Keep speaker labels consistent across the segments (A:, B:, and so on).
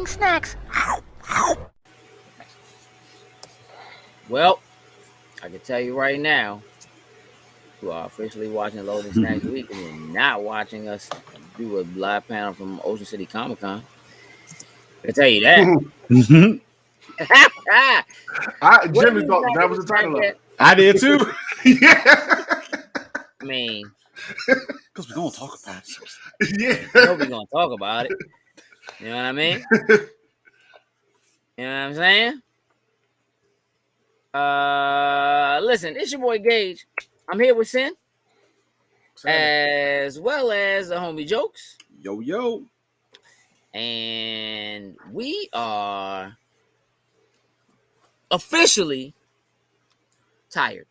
A: loading snacks.
B: Well, I can tell you right now, who are officially watching Loading Snacks Weekly and not watching us do a live panel from Ocean City Comic Con. I can tell you that.
C: I generally thought that was the title of it.
D: I did too.
C: Yeah.
B: I mean,
D: because we're gonna talk about it.
C: Yeah.
B: I know we're gonna talk about it. You know what I mean? You know what I'm saying? Listen, it's your boy Gage. I'm here with Sin, as well as the homie Jokes.
D: Yo.
B: And we are officially tired.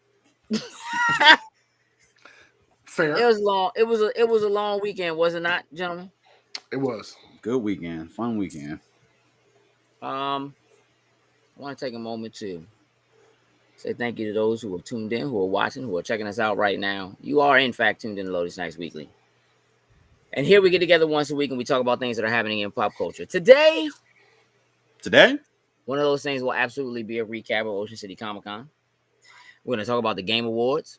C: Fair.
B: It was long. It was a long weekend, was it not, gentlemen?
C: It was.
D: Good weekend. Fun weekend.
B: I want to take a moment to say thank you to those who have tuned in, who are watching, who are checking us out right now. You are, in fact, tuned in to Loading Snacks Weekly. And here we get together once a week and we talk about things that are happening in pop culture. Today, one of those things will absolutely be a recap of Ocean City Comic Con. We're going to talk about the Game Awards.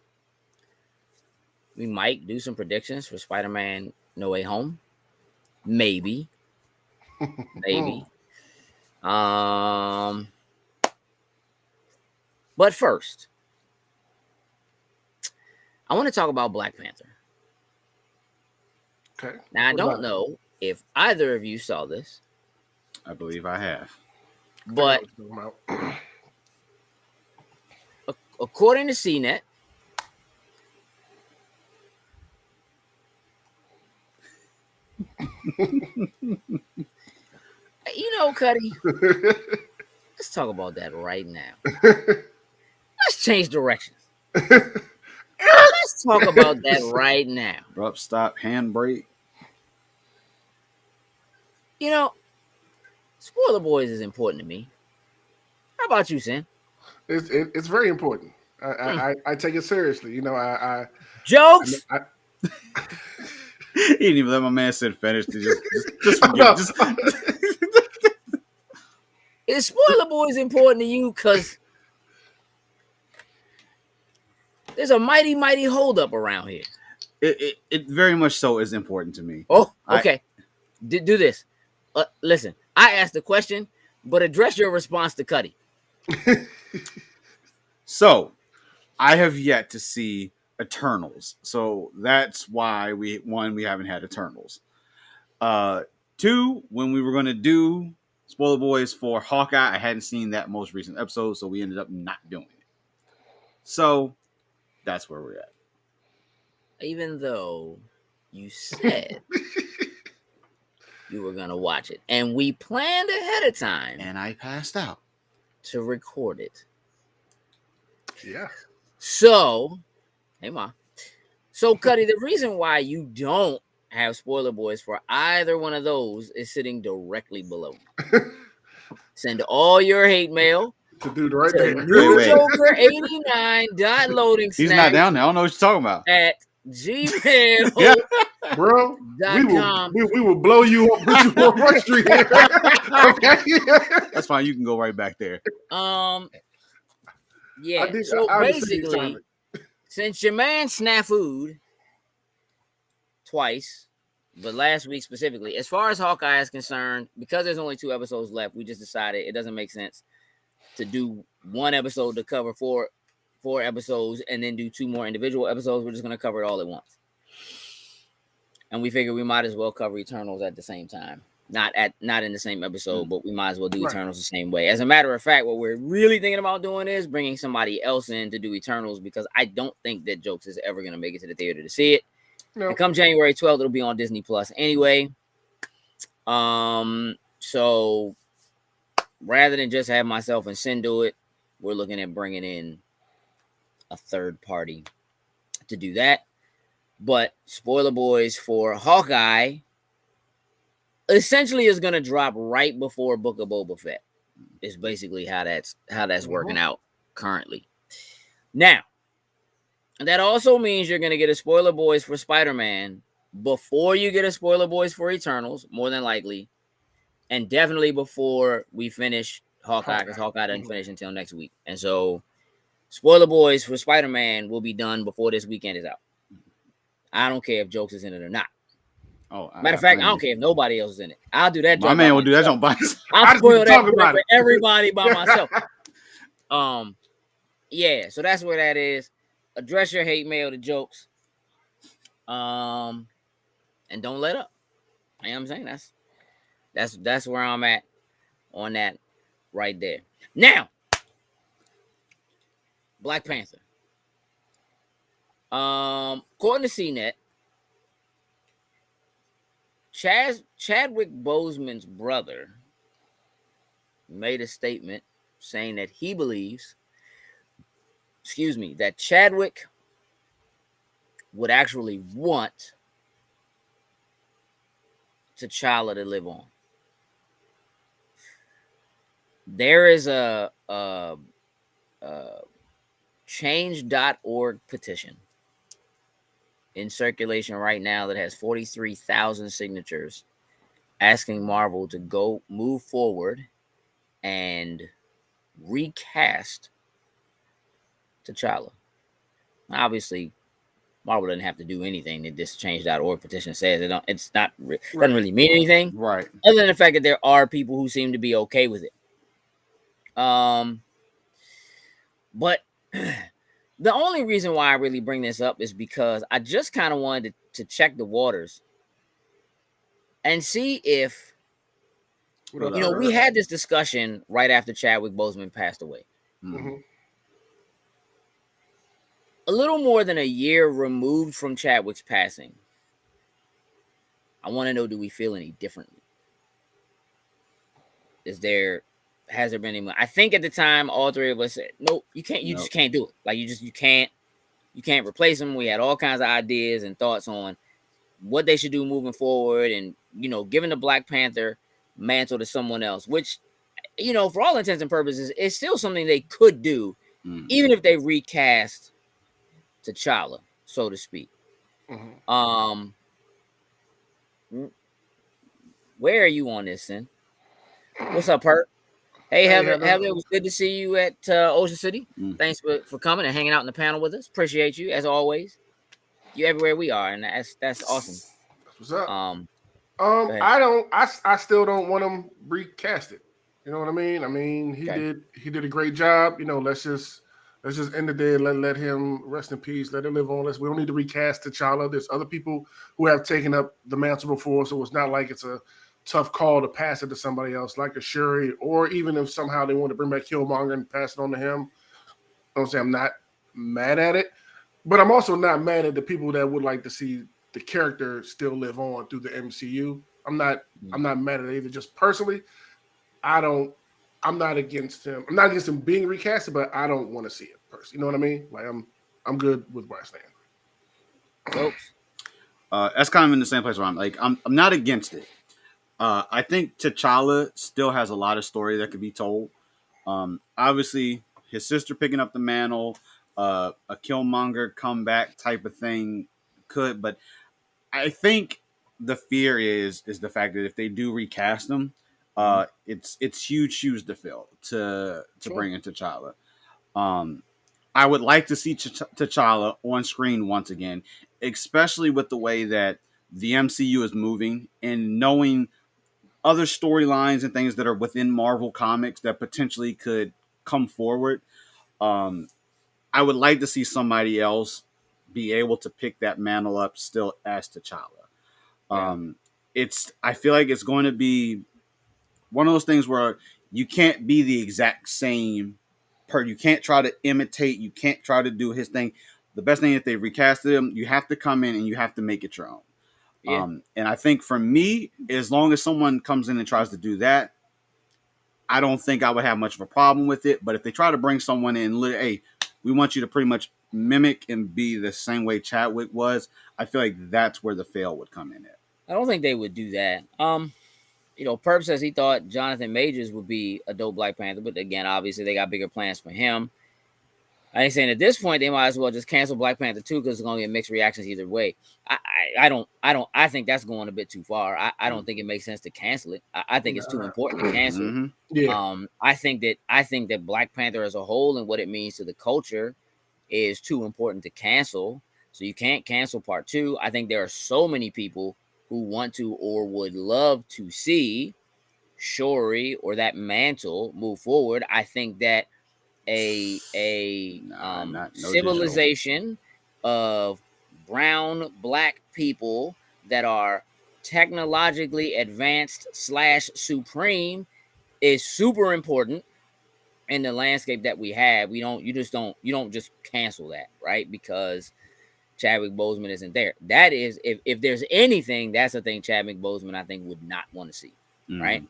B: We might do some predictions for Spider-Man No Way Home. Maybe. But first, I want to talk about Black Panther.
C: Okay.
B: Now, I don't know if either of you saw this.
D: I believe I have.
B: But according to CNET, you know, Cuddy, let's talk about that right now. Let's change directions. Let's talk about that right now.
D: Up, stop, handbrake.
B: You know, Spoiler Boys is important to me. How about you, Sin?
C: It's very important. I take it seriously. You know, I
B: Jokes.
D: He didn't even let my man sit finish. Just forget.
B: Is Spoiler Boys important to you? Because there's a mighty holdup around here.
D: It very much so is important to me.
B: Oh, okay. Do this. Listen, I asked the question, but address your response to Cuddy.
D: So, I have yet to see Eternals. So that's why we haven't had Eternals. 2, when we were going to do Spoiler Boys for Hawkeye, I hadn't seen that most recent episode, so we ended up not doing it. So that's where we're at.
B: Even though you said you were going to watch it, and we planned ahead of time,
D: and I passed out
B: to record it.
C: Yeah.
B: So, hey, Ma. So, Cuddy, the reason why you don't have Spoiler Boys for either one of those is sitting directly below. Send all your hate mail
C: to do the right thing.
B: Joker89.loading.
D: He's not down there. I don't know what you're talking about.
B: At Gmail.
C: Yeah. Bro, we will blow you up, put you on Front Street. Okay.
D: That's fine. You can go right back there.
B: Yeah. So basically, since your man snafu'd twice, but last week specifically, as far as Hawkeye is concerned, because there's only 2 episodes left, we just decided it doesn't make sense to do one episode to cover four episodes and then do 2 more individual episodes. We're just going to cover it all at once. And we figured we might as well cover Eternals at the same time. Not in the same episode, but we might as well do Eternals the same way. As a matter of fact, what we're really thinking about doing is bringing somebody else in to do Eternals, because I don't think that Jokes is ever going to make it to the theater to see it. No. And come January 12th, it'll be on Disney Plus anyway. So rather than just have myself and Sin do it, we're looking at bringing in a third party to do that. But Spoiler Boys for Hawkeye essentially is going to drop right before Book of Boba Fett. Is basically how that's working out currently. Now, that also means you're going to get a Spoiler Boys for Spider-Man before you get a Spoiler Boys for Eternals, more than likely. and definitely before we finish Hawkeye, because Hawkeye doesn't finish until next week. And so, Spoiler Boys for Spider-Man will be done before this weekend is out. I don't care if Jokes is in it or not.
D: Oh,
B: matter of fact, I don't care if nobody else is in it. I'll do that.
D: My man will do that. By
B: I'll spoil that for everybody by myself. Yeah. So that's where that is. Address your hate mail to Jokes. And don't let up. You know what I'm saying? That's where I'm at on that right there. Now, Black Panther. According to CNET, Chadwick Boseman's brother made a statement saying that he believes, that Chadwick would actually want T'Challa to live on. There is a change.org petition in circulation right now that has 43,000 signatures asking Marvel to move forward and recast T'Challa. Obviously, Marvel doesn't have to do anything that this change.org petition says. Doesn't really mean anything.
D: Right.
B: Other than the fact that there are people who seem to be okay with it. But the only reason why I really bring this up is because I just kind of wanted to check the waters and see if, we had this discussion right after Chadwick Boseman passed away.
C: Mm-hmm.
B: A little more than a year removed from Chadwick's passing, I want to know, do we feel any differently? Has there been any? I think at the time, all three of us said, "Nope, you can't. You just can't do it. Like you can't replace him." We had all kinds of ideas and thoughts on what they should do moving forward, and giving the Black Panther mantle to someone else, which, for all intents and purposes, is still something they could do, even if they recast T'Challa, so to speak. Mm-hmm. Where are you on this, Sin? What's up, Perk? Hey, Heather, it was good to see you at Ocean City. Thanks for coming and hanging out in the panel with us. Appreciate you, as always. You everywhere we are, and that's awesome.
C: What's up? I still don't want him recasted. You know what I mean? I mean, he did a great job. Let's just end the day and let him rest in peace. Let him live on. We don't need to recast T'Challa. There's other people who have taken up the mantle before, so it's not like it's a tough call to pass it to somebody else, like a Shuri, or even if somehow they want to bring back Killmonger and pass it on to him. I don't say I'm not mad at it, but I'm also not mad at the people that would like to see the character still live on through the MCU. I'm not mad at it either. Just personally, I'm not against him. I'm not against him being recasted, but I don't want to see it personally. You know what I mean? Like I'm good with where I stand.
B: Oops.
D: That's kind of in the same place where I'm not against it. I think T'Challa still has a lot of story that could be told. Obviously, his sister picking up the mantle, a Killmonger comeback type of thing could, but I think the fear is the fact that if they do recast him, it's huge shoes to fill to bring in T'Challa. I would like to see T'Challa on screen once again, especially with the way that the MCU is moving and knowing other storylines and things that are within Marvel Comics that potentially could come forward. I would like to see somebody else be able to pick that mantle up still as T'Challa. I feel like it's going to be one of those things where you can't be the exact same part. You can't try to imitate. You can't try to do his thing. The best thing, if they recasted him, you have to come in and you have to make it your own. Yeah. And I think for me, as long as someone comes in and tries to do that, I don't think I would have much of a problem with it. But if they try to bring someone in, hey, we want you to pretty much mimic and be the same way Chadwick was, I feel like that's where the fail would come in at.
B: I don't think they would do that. Perp says he thought Jonathan Majors would be a dope Black Panther, but again, obviously they got bigger plans for him. I ain't saying at this point they might as well just cancel Black Panther 2 because it's gonna get mixed reactions either way. I think that's going a bit too far. I don't think it makes sense to cancel it. I think it's too important to cancel.
D: Mm-hmm.
C: Yeah.
B: I think that Black Panther as a whole and what it means to the culture is too important to cancel. So you can't cancel part 2. I think there are so many people who want to or would love to see Shuri or that mantle move forward. I think that no civilization of brown black people that are technologically advanced / supreme is super important in the landscape that we have. You don't just cancel that, right? Because Chadwick Boseman isn't there. That is, if there's anything, that's the thing Chadwick Boseman I think would not want to see, right?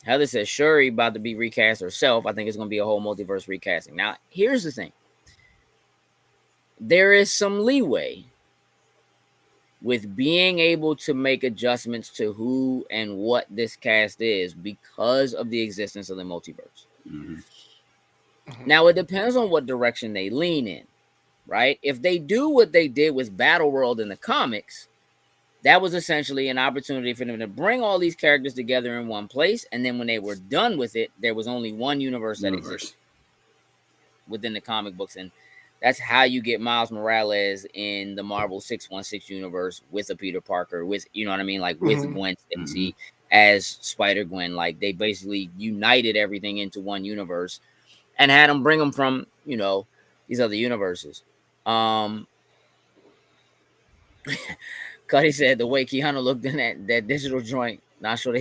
B: Heather says Shuri about to be recast herself. I think it's going to be a whole multiverse recasting. Now, here's the thing. There is some leeway with being able to make adjustments to who and what this cast is because of the existence of the multiverse. Now, it depends on what direction they lean in, right? If they do what they did with Battleworld in the comics, that was essentially an opportunity for them to bring all these characters together in one place. And then when they were done with it, there was only one universe that existed within the comic books. And that's how you get Miles Morales in the Marvel 616 universe with a Peter Parker, with, you know what I mean? Like with Gwen Stacy as Spider-Gwen. Like they basically united everything into one universe and had them bring them from, you know, these other universes. Cuddy said the way Keanu looked in that digital joint, not sure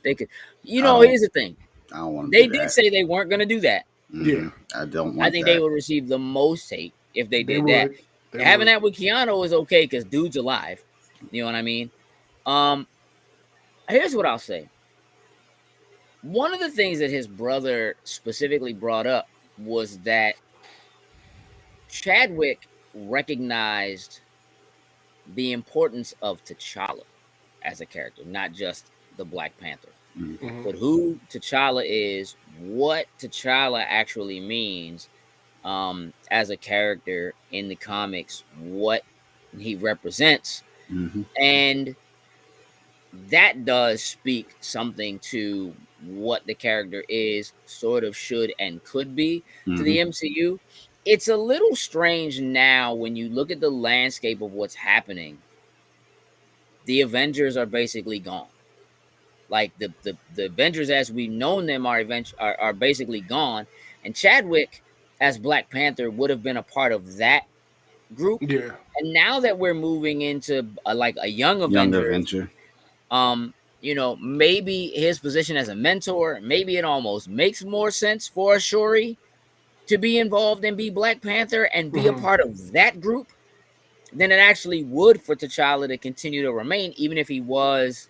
B: they could. You know, here's the thing.
D: I don't want to.
B: They did say they weren't going to do that.
C: Yeah,
D: I don't.
B: I think they would receive the most hate if they did that. Having that with Keanu is okay because dude's alive. You know what I mean? Here's what I'll say. One of the things that his brother specifically brought up was that Chadwick recognized the importance of T'Challa as a character, not just the Black Panther, but who T'Challa is, what T'Challa actually means as a character in the comics, what he represents. And that does speak something to what the character is, sort of should and could be to the MCU. It's a little strange now when you look at the landscape of what's happening. The Avengers are basically gone. Like the Avengers as we've known them are basically gone. And Chadwick as Black Panther would have been a part of that group. Yeah. And now that we're moving into a young Avenger, you know, maybe his position as a mentor, maybe it almost makes more sense for Shuri to be involved and be Black Panther and be a part of that group than it actually would for T'Challa to continue to remain, even if he was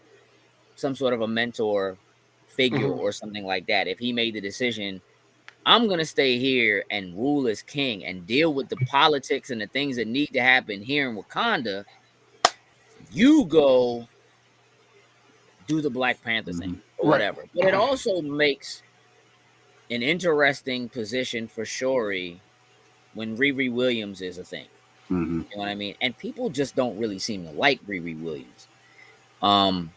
B: some sort of a mentor figure or something like that. If he made the decision, I'm going to stay here and rule as king and deal with the politics and the things that need to happen here in Wakanda, you go do the Black Panther thing or whatever. But it also makes an interesting position for Shuri when Riri Williams is a thing. You know what I mean? And people just don't really seem to like Riri Williams. And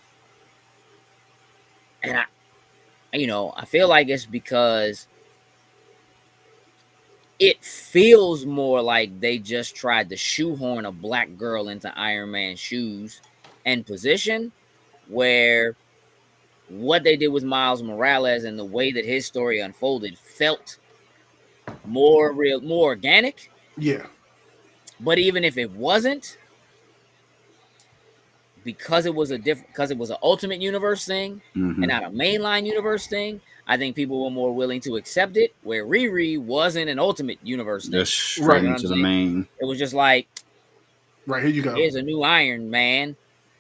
B: I feel like it's because it feels more like they just tried to shoehorn a black girl into Iron Man's shoes and position, where what they did with Miles Morales and the way that his story unfolded felt more real, more organic.
C: Yeah.
B: But even if it wasn't, because it was an Ultimate Universe thing and not a mainline universe thing, I think people were more willing to accept it. Where Riri wasn't an Ultimate Universe thing,
D: just straight into the main.
B: It was just like,
C: right, here you go.
B: Here's a new Iron Man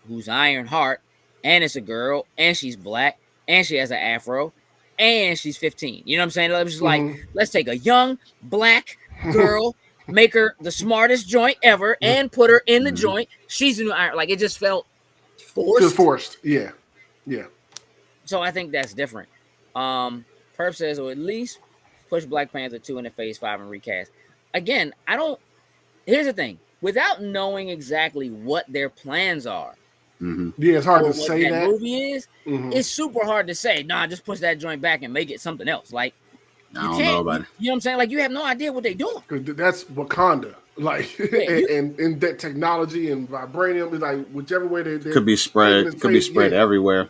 B: who's Iron Heart, and it's a girl, and she's black, and she has an afro, and she's 15. You know what I'm saying? It was just like, let's take a young black girl, make her the smartest joint ever, and put her in the joint. She's a new Iron. Like, it just felt forced.
C: Yeah.
B: So I think that's different. Perp says, or at least push Black Panther 2 into Phase 5 and recast. Again, here's the thing. Without knowing exactly what their plans are,
C: yeah, it's hard to say
B: what
C: that
B: movie is, it's super hard to say, nah, just push that joint back and make it something else. Like,
D: I don't know about it.
B: You know what I'm saying? Like, you have no idea what they're doing.
C: That's Wakanda. Like, and that technology and vibranium is like whichever way they
D: could be spread. Could be spread everywhere.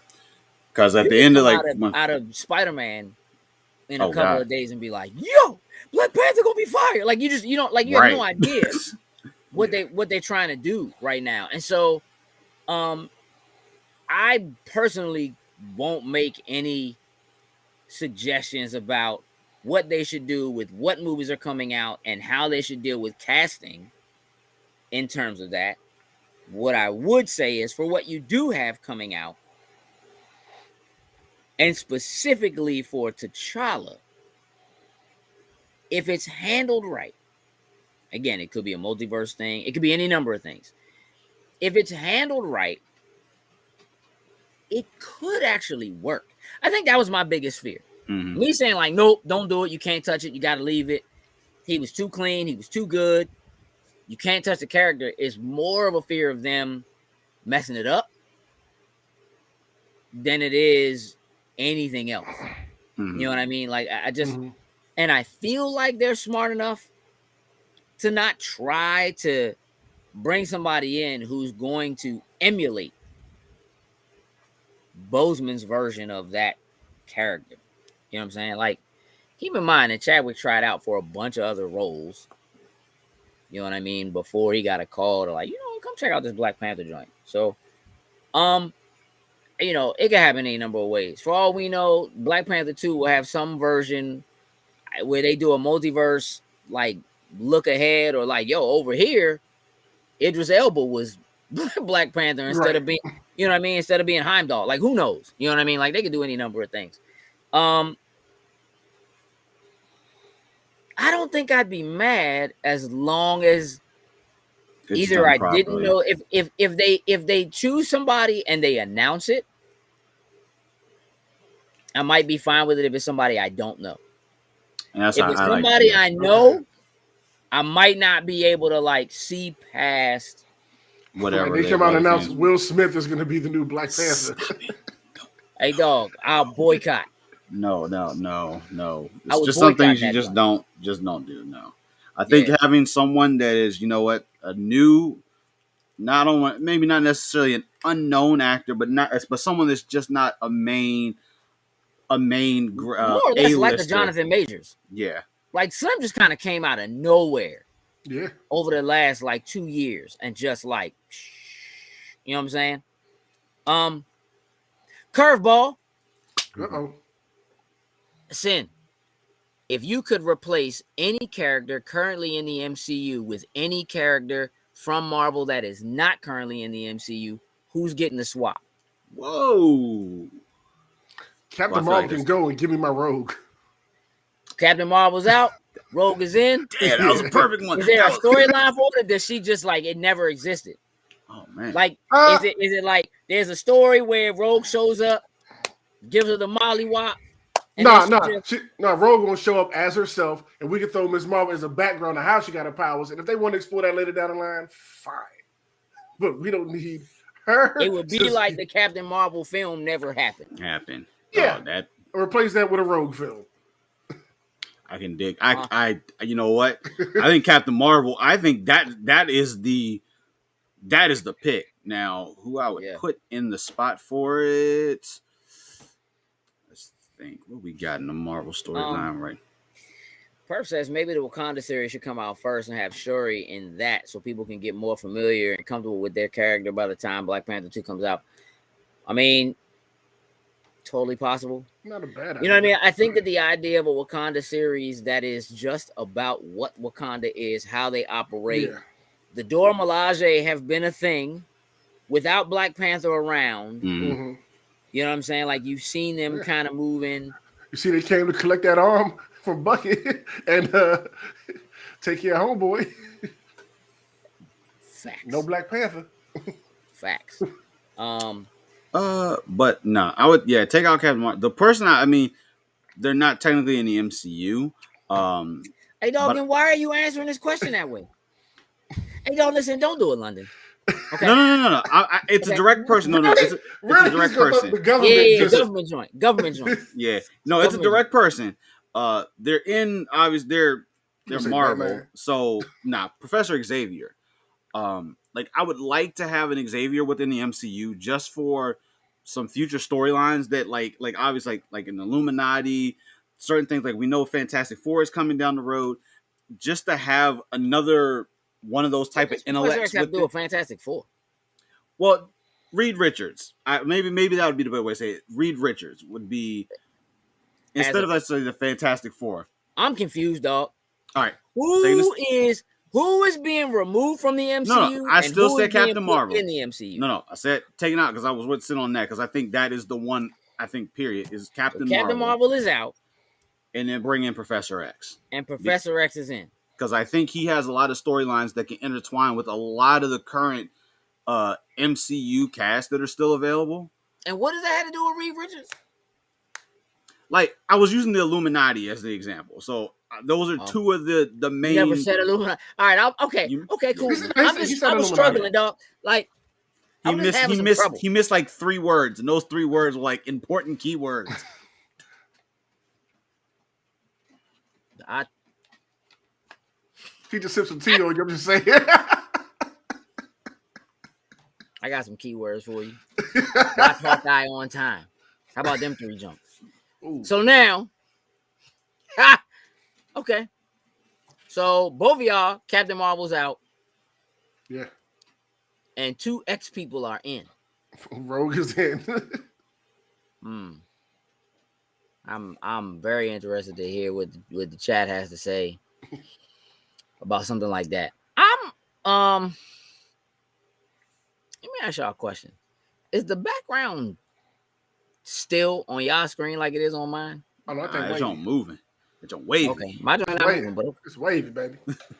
D: Because at the end of
B: out of Spider-Man in a couple of days and be like, yo, Black Panther gonna be fire. Like, you have no idea what they're trying to do right now. And so I personally won't make any suggestions about what they should do with what movies are coming out and how they should deal with casting in terms of that. What I would say is, for what you do have coming out, and specifically for T'Challa, if it's handled right, again, it could be a multiverse thing, it could be any number of things. If it's handled right, it could actually work. I think that was my biggest fear. Me saying like, nope, don't do it. You can't touch it. You got to leave it. He was too clean. He was too good. You can't touch the character. Is more of a fear of them messing it up than it is anything else. You know what I mean? Like, I just, and I feel like they're smart enough to not try to bring somebody in who's going to emulate Boseman's version of that character. You know what I'm saying? Like, keep in mind that Chadwick tried out for a bunch of other roles. You know what I mean? Before he got a call to, like, come check out this Black Panther joint. So, it can happen any number of ways. For all we know, Black Panther 2 will have some version where they do a multiverse, like, look ahead, or like, over here, Idris Elba was Black Panther instead of being, instead of being Heimdall. Like, who knows? You know what I mean? Like, they could do any number of things. I don't think I'd be mad as long as either I didn't know if they choose somebody and they announce it, I might be fine with it if it's somebody I don't know. If it's somebody I know, I might not be able to like see past
C: whatever. They come out and announce Will Smith is going to be the new Black Panther.
B: Hey dog, I'll boycott.
D: No. It's just some things you just don't do. No, I think having someone that is, a new, not only maybe not necessarily an unknown actor, but someone that's just not a main more or less like the Jonathan Majors. Yeah,
B: like Slim just kind of came out of nowhere.
C: Yeah,
B: over the last like 2 years and just like, you know what I'm saying? Curveball. Sin. If you could replace any character currently in the MCU with any character from Marvel that is not currently in the MCU, who's getting the swap?
D: Whoa.
C: Captain Marvel can go and give me my Rogue.
B: Captain Marvel's out. Rogue is in.
D: Yeah, that was a perfect one.
B: Is there a storyline for it, or does she just like it never existed?
D: Oh man.
B: Like, is it like there's a story where Rogue shows up, gives her the mollywop?
C: No, Rogue gonna show up as herself, and we can throw Ms. Marvel as a background of how she got her powers. And if they want to explore that later down the line, fine. But we don't need her.
B: It would be like the Captain Marvel film never happened.
C: Yeah, replace that with a Rogue film.
D: I can dig. I you know what? I think Captain Marvel. I think that is the pick. Now, who I would put in the spot for it? Think what we got in the Marvel storyline, right?
B: Perp says maybe the Wakanda series should come out first and have Shuri in that, so people can get more familiar and comfortable with their character by the time Black Panther 2 comes out. I mean, totally possible.
C: Not a bad idea.
B: You know what I mean? I think that the idea of a Wakanda series that is just about what Wakanda is, how they operate. Yeah. The Dora Milaje have been a thing without Black Panther around.
C: Mm-hmm.
B: You know what I'm saying? Like, you've seen them kind of moving.
C: You see, they came to collect that arm from Bucket and take care of homeboy.
B: Facts.
C: No Black Panther.
B: Facts.
D: But no, I would take out Captain Marvel. The person they're not technically in the MCU.
B: Hey, dog,
D: But-
B: then why are you answering this question that way? Hey, dog, listen, don't do it, London. Okay.
D: No. It's a direct person. No, it's a direct person.
C: The government,
B: Yeah,
C: just,
B: government joint.
D: Yeah, no, it's a direct person. They're in obviously they're
C: say
D: Marvel.
C: Batman.
D: So Professor Xavier. Like I would like to have an Xavier within the MCU just for some future storylines that like obviously like in Illuminati, certain things like we know Fantastic Four is coming down the road. Just to have another one of those type of intellects
B: have
D: with
B: to do a Fantastic Four.
D: Well, Reed Richards. Maybe that would be the better way to say it. Reed Richards would be instead of let's say the Fantastic Four.
B: I'm confused, dog.
D: All right.
B: Who is being removed from the MCU?
D: No, I still said Captain Marvel
B: in the MCU.
D: No, I said taken out because I was sitting on that because I think that is the one. I think period is Captain Marvel.
B: Captain Marvel is out,
D: and then bring in Professor X.
B: And Professor X is in
D: because I think he has a lot of storylines that can intertwine with a lot of the current MCU cast that are still available.
B: And what does that have to do with Reed Richards?
D: Like I was using the Illuminati as the example, so those are two of the main.
B: You never said Illuminati. All right, okay, cool. I was struggling, dog. Like
D: he missed like 3 words, and those 3 words were like important keywords.
C: He just sipped some tea on you. I'm just saying.
B: I got some keywords for you. Watch Hawkeye on time. How about them 3 jumps? Ooh. So now, okay. So both of y'all, Captain Marvel's out.
C: Yeah.
B: And 2 X people are in.
C: Rogue is in.
B: I'm very interested to hear what the chat has to say about something like that. Let me ask y'all a question. Is the background still on y'all screen like it is on mine?
C: Oh, no, I think
D: it's on moving. It's on wavy.
B: Okay, my joint not moving, but
C: it's wavy, baby.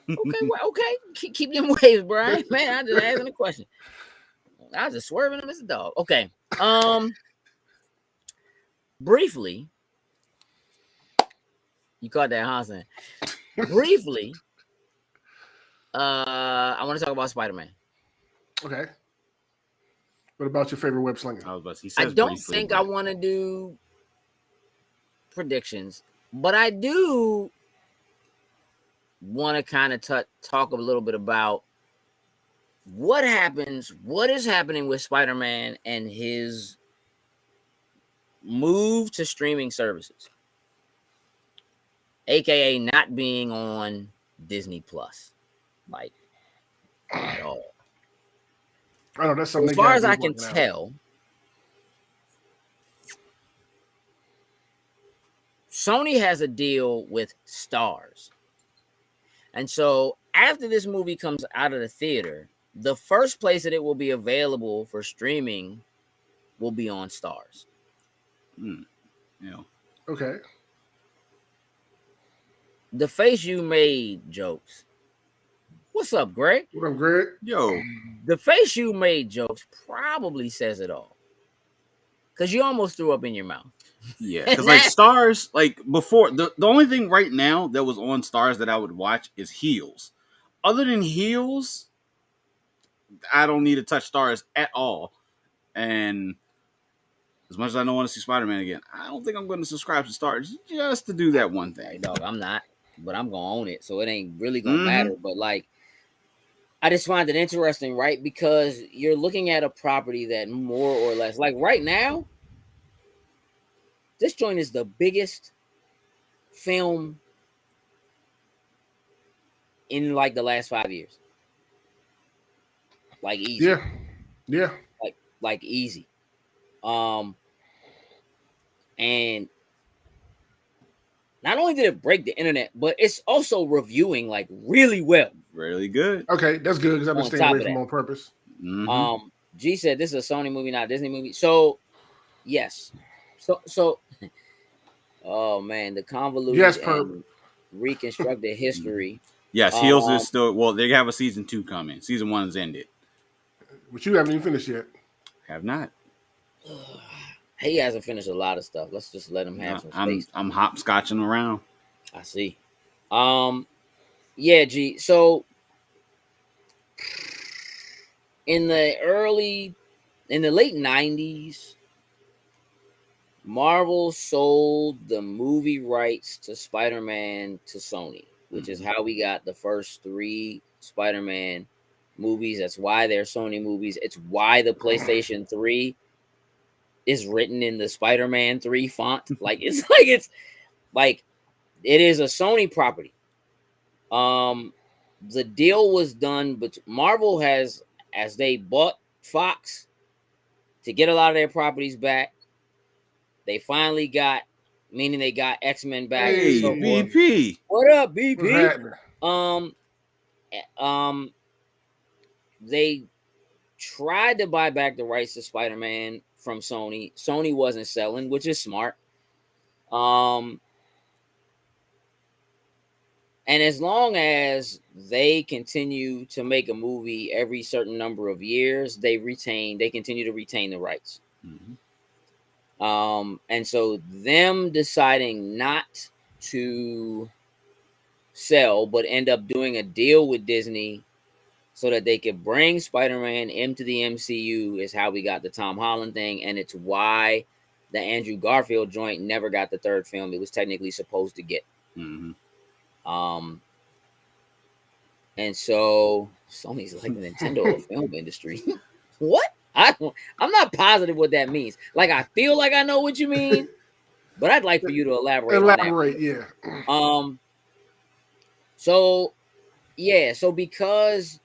B: Okay. Keep them waves, Brian. Man, I just asking a question. I was just swerving him as a dog. Okay. Briefly, you caught that, huh, son? Briefly, I want to talk about Spider-Man.
C: Okay. What about your favorite web slinger?
B: I don't think I want to do predictions, but I do want to kind of talk a little bit about what is happening with Spider-Man and his move to streaming services, aka not being on Disney Plus, like at all.
C: I know that's something.
B: As far as I can tell, Sony has a deal with Starz. And so after this movie comes out of the theater, the first place that it will be available for streaming will be on Starz.
D: Yeah.
C: Okay.
B: The face you made jokes. What's up, Greg?
C: What up, Greg?
D: Yo.
B: The face you made jokes probably says it all. Because you almost threw up in your mouth.
D: Yeah, because like Starz, like before, the only thing right now that was on Starz that I would watch is Heels. Other than Heels, I don't need to touch Starz at all. And as much as I don't want to see Spider-Man again, I don't think I'm going to subscribe to Starz just to do that one thing.
B: Hey, dog, I'm not, but I'm going to own it, so it ain't really going to matter. But like, I just find it interesting, right? Because you're looking at a property that more or less, like right now, this joint is the biggest film in like the last 5 years. Like easy.
C: Yeah.
B: Like easy. And not only did it break the internet, but it's also reviewing like really well.
D: Really good.
C: Okay, that's good because I've been staying away from on purpose.
B: G said this is a Sony movie, not a Disney movie. So yes. So oh man, the convoluted and reconstructed history.
D: Yes, Heels is still they have a season 2 coming. Season 1 is ended.
C: But you haven't even finished yet.
D: Have not.
B: He hasn't finished a lot of stuff. Let's just let him have some space.
D: I'm hopscotching around.
B: I see. Yeah, G. So in the late 90s, Marvel sold the movie rights to Spider-Man to Sony, which is how we got the first 3 Spider-Man movies. That's why they're Sony movies. It's why the PlayStation 3 is written in the Spider-Man 3 font. It's like it is a Sony property. The deal was done, but Marvel has, as they bought Fox to get a lot of their properties back, they finally got, meaning they got X-Men back.
D: Hey,
B: So
D: BP.
B: what up, BP?
C: What's
B: They tried to buy back the rights to Spider-Man from Sony. Sony wasn't selling, which is smart. And as long as they continue to make a movie every certain number of years, they continue to retain the rights. And so them deciding not to sell, but end up doing a deal with Disney so that they could bring Spider-Man into the MCU is how we got the Tom Holland thing. And it's why the Andrew Garfield joint never got the 3rd film it was technically supposed to get. And so Sony's like the Nintendo film industry. What? I'm not positive what that means. Like, I feel like I know what you mean, but I'd like for you to elaborate on that.
C: Yeah.
B: So because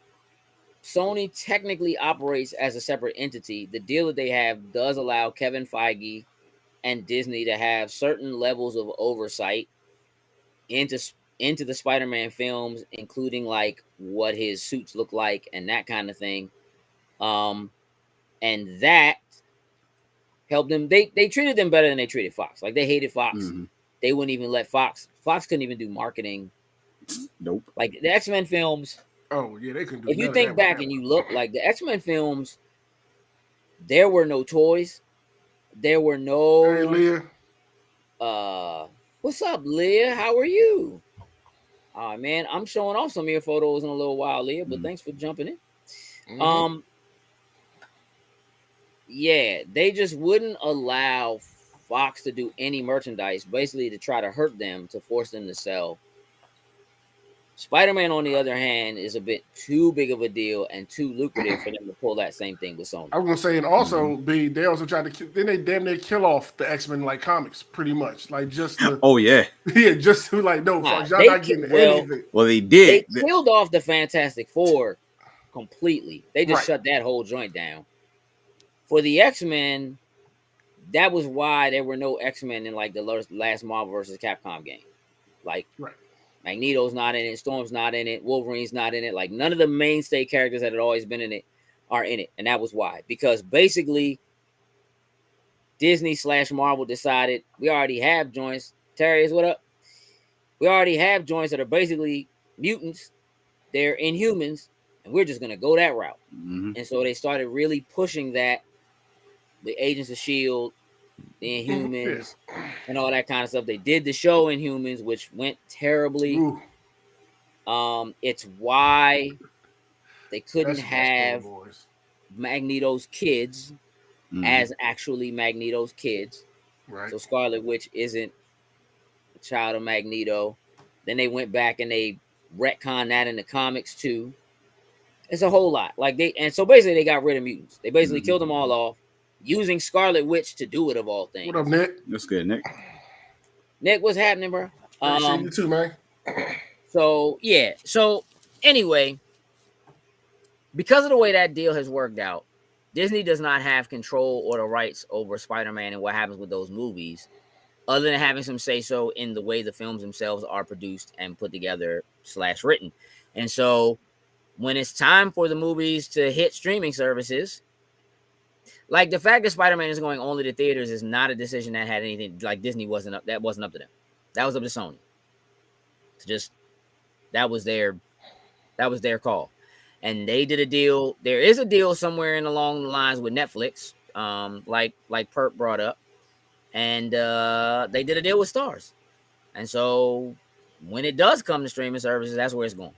B: Sony technically operates as a separate entity, the deal that they have does allow Kevin Feige and Disney to have certain levels of oversight into the Spider-Man films, including like what his suits look like and that kind of thing. And that helped them. They treated them better than they treated Fox. Like, they hated Fox. They wouldn't even let Fox couldn't even do marketing.
D: Nope.
B: Like the X-Men films.
C: Oh yeah, they couldn't do.
B: If you think back and you look, like the X-Men films, there were no toys. There were no.
C: Hey, Leah.
B: What's up, Leah? How are you? Man, I'm showing off some of your photos in a little while, Leah, but thanks for jumping in. Yeah, they just wouldn't allow Fox to do any merchandise, basically to try to hurt them, to force them to sell. Spider-Man, on the other hand, is a bit too big of a deal and too lucrative for them to pull that same thing with Sony.
C: I was gonna say, and also they also tried to then they damn near kill off the X-Men like comics, pretty much, like just to, just to like no, Fox, y'all not getting anything.
D: Well, they did.
B: They killed off the Fantastic Four completely. They just shut that whole joint down. For the X-Men, that was why there were no X-Men in like the last Marvel vs. Capcom game. Like, Magneto's not in it, Storm's not in it, Wolverine's not in it. Like, none of the mainstay characters that had always been in it are in it. And that was why. Because basically, Disney/Marvel decided we already have joints. Terrius, what up? We already have joints that are basically mutants. They're Inhumans. And we're just going to go that route. And so they started really pushing that. The Agents of S.H.I.E.L.D., the Inhumans, and all that kind of stuff. They did the show Inhumans, which went terribly. It's why they couldn't have Magneto's kids as actually Magneto's kids. So Scarlet Witch isn't a child of Magneto. Then they went back and they retconned that in the comics too. It's a whole lot. So basically they got rid of mutants. They basically killed them all off, using Scarlet Witch to do it, of all things.
C: What up, Nick?
D: That's good, Nick.
B: Nick, what's happening, bro?
C: You too, man.
B: So anyway, because of the way that deal has worked out, Disney does not have control or the rights over Spider-Man and what happens with those movies, other than having some say-so in the way the films themselves are produced and put together / written. And so when it's time for the movies to hit streaming services, like the fact that Spider-Man is going only to theaters is not a decision that had anything, like Disney wasn't up to them. That was up to Sony. That was their call. And they did a deal. There is a deal somewhere along the lines with Netflix like Perp brought up, and they did a deal with Starz, and so when it does come to streaming services, that's where it's going,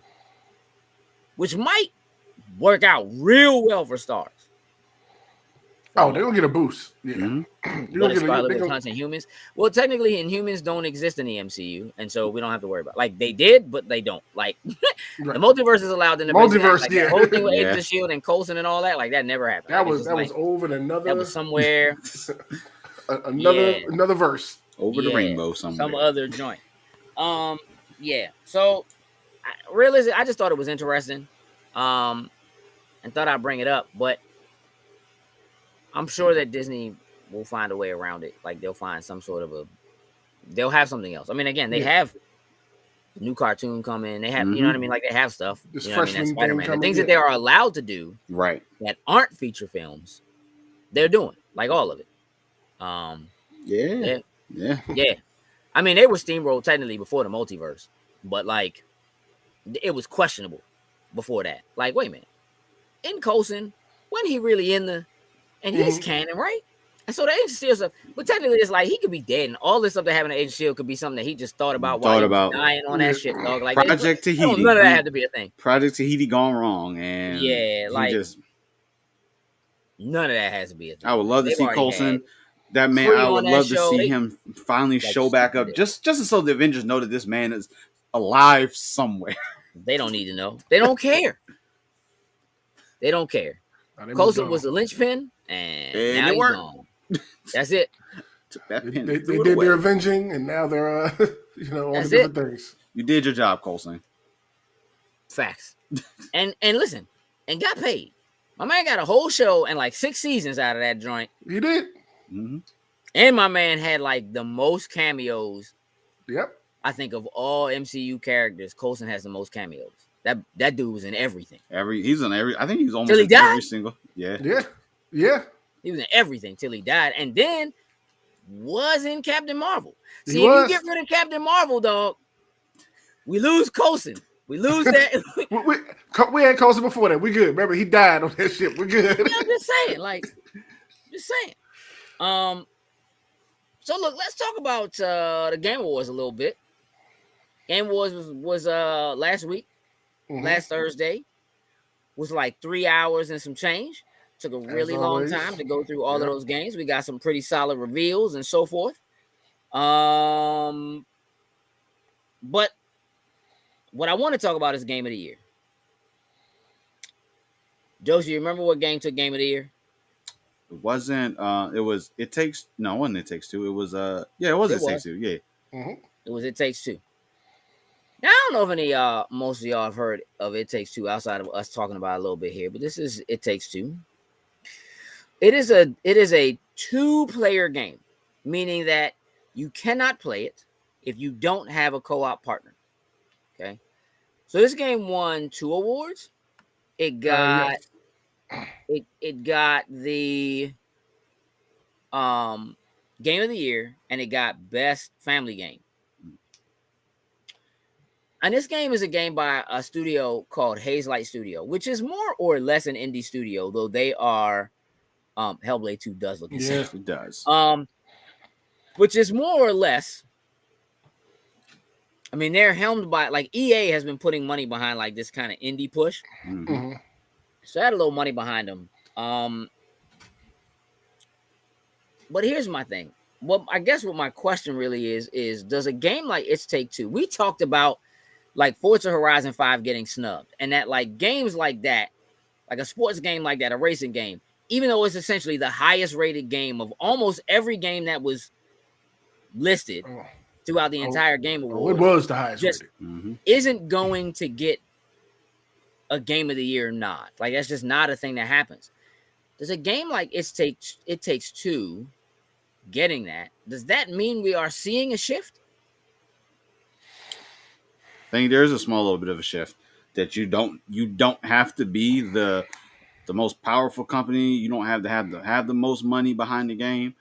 B: which might work out real well for Starz.
C: Oh, they're gonna get a boost. Yeah,
D: Mm-hmm.
B: But Scarlet Witch hunts Inhumans. Well, technically, Inhumans don't exist in the MCU, and so we don't have to worry about. Like they did, but they don't. Like
C: Right.
B: the multiverse is allowed in the
C: Multiverse,
B: like,
C: yeah.
B: The whole thing with
D: Yeah.
B: Agents of Shield and Coulson and all that, like that never happened.
C: That
B: Like,
C: was
B: like,
C: over in another.
B: that was somewhere
C: another verse
D: over the rainbow somewhere.
B: some other joint. Yeah. So, realistically, I just thought it was interesting, and thought I'd bring it up, but I'm sure that Disney will find a way around it. Like they'll find some sort of they'll have something else. I mean, again, they have a new cartoon coming. They have, you know what I mean? Like they have stuff.
C: This
B: you know what I mean? That's
C: freshman
B: Spider-Man.
C: thing
B: The things
C: coming,
B: that they are allowed to do,
D: Right.
B: that aren't feature films, they're doing, like all of it.
D: Yeah.
B: I mean, they were steamrolled technically before the multiverse, but like it was questionable before that. Like, wait a minute, in Coulson, wasn't he really in the? And he's canon, right? And so the Agent of Shield stuff, but technically it's like he could be dead, and all this stuff that happened to Agent of Shield could be something that he just thought about while he was dying on that shit, dog. Like
D: Project Tahiti.
B: None of that had to be a thing.
D: Project Tahiti gone wrong, and
B: none of that has to be a thing.
D: I would love to see Coulson. That man, I would love to see him finally show back up, just so the Avengers know that this man is alive somewhere.
B: They don't need to know. They don't care. They don't care. Coulson was the linchpin, and now he's gone. That's it.
C: They did their avenging, and now they're on the different things.
D: You did your job, Coulson.
B: Facts. and listen, and got paid. My man got a whole show and like 6 seasons out of that joint.
C: He did.
D: Mm-hmm.
B: And my man had like the most cameos.
C: Yep.
B: I think of all MCU characters, Coulson has the most cameos. That dude was in everything.
D: He's in every. I think he's almost
B: in every
D: single. Yeah.
B: He was in everything till he died, and then was in Captain Marvel. See, if you get rid of Captain Marvel, dog, we lose Coulson. We lose that.
C: we had Coulson before that. We good. Remember, he died on that shit. We good.
B: Yeah, I'm just saying. So look, let's talk about the Game Awards a little bit. Game Awards was last week, last Thursday. Was like 3 hours and some change. Took a really long time to go through all of those games. We got some pretty solid reveals and so forth. But what I want to talk about is Game of the Year. Josie, you remember what game took Game of the Year?
D: It wasn't. It Takes. No, it wasn't It Takes Two. It was. It Takes Two. Yeah.
B: Mm-hmm. It was It Takes Two. Now, I don't know if any most of y'all have heard of It Takes Two outside of us talking about it a little bit here, but this is It Takes Two. It is a 2-player game, meaning that you cannot play it if you don't have a co-op partner. Okay, so this game won 2 awards. It got it got the Game of the Year, and it got Best Family Game. And this game is a game by a studio called Hazelight Studio, which is more or less an indie studio, though they are Hellblade 2 does look insane.
D: Yes, it does.
B: Which is more or less, I mean, they're helmed by, like, EA has been putting money behind like this kind of indie push.
D: Mm-hmm.
B: So they had a little money behind them. But here's my thing. Well, I guess what my question really is does a game like It's Take Two? We talked about like Forza Horizon 5 getting snubbed, and that like games like that, like a sports game like that, a racing game, even though it's essentially the highest rated game of almost every game that was listed throughout the entire Game Awards,
C: it was the highest rated.
B: Isn't going to get a Game of the Year nod. Like that's just not a thing that happens. Does a game like It Takes Two getting that? Does that mean we are seeing a shift?
D: I think there's a small little bit of a shift that you don't have to be the most powerful company. You don't have to have the most money behind the game.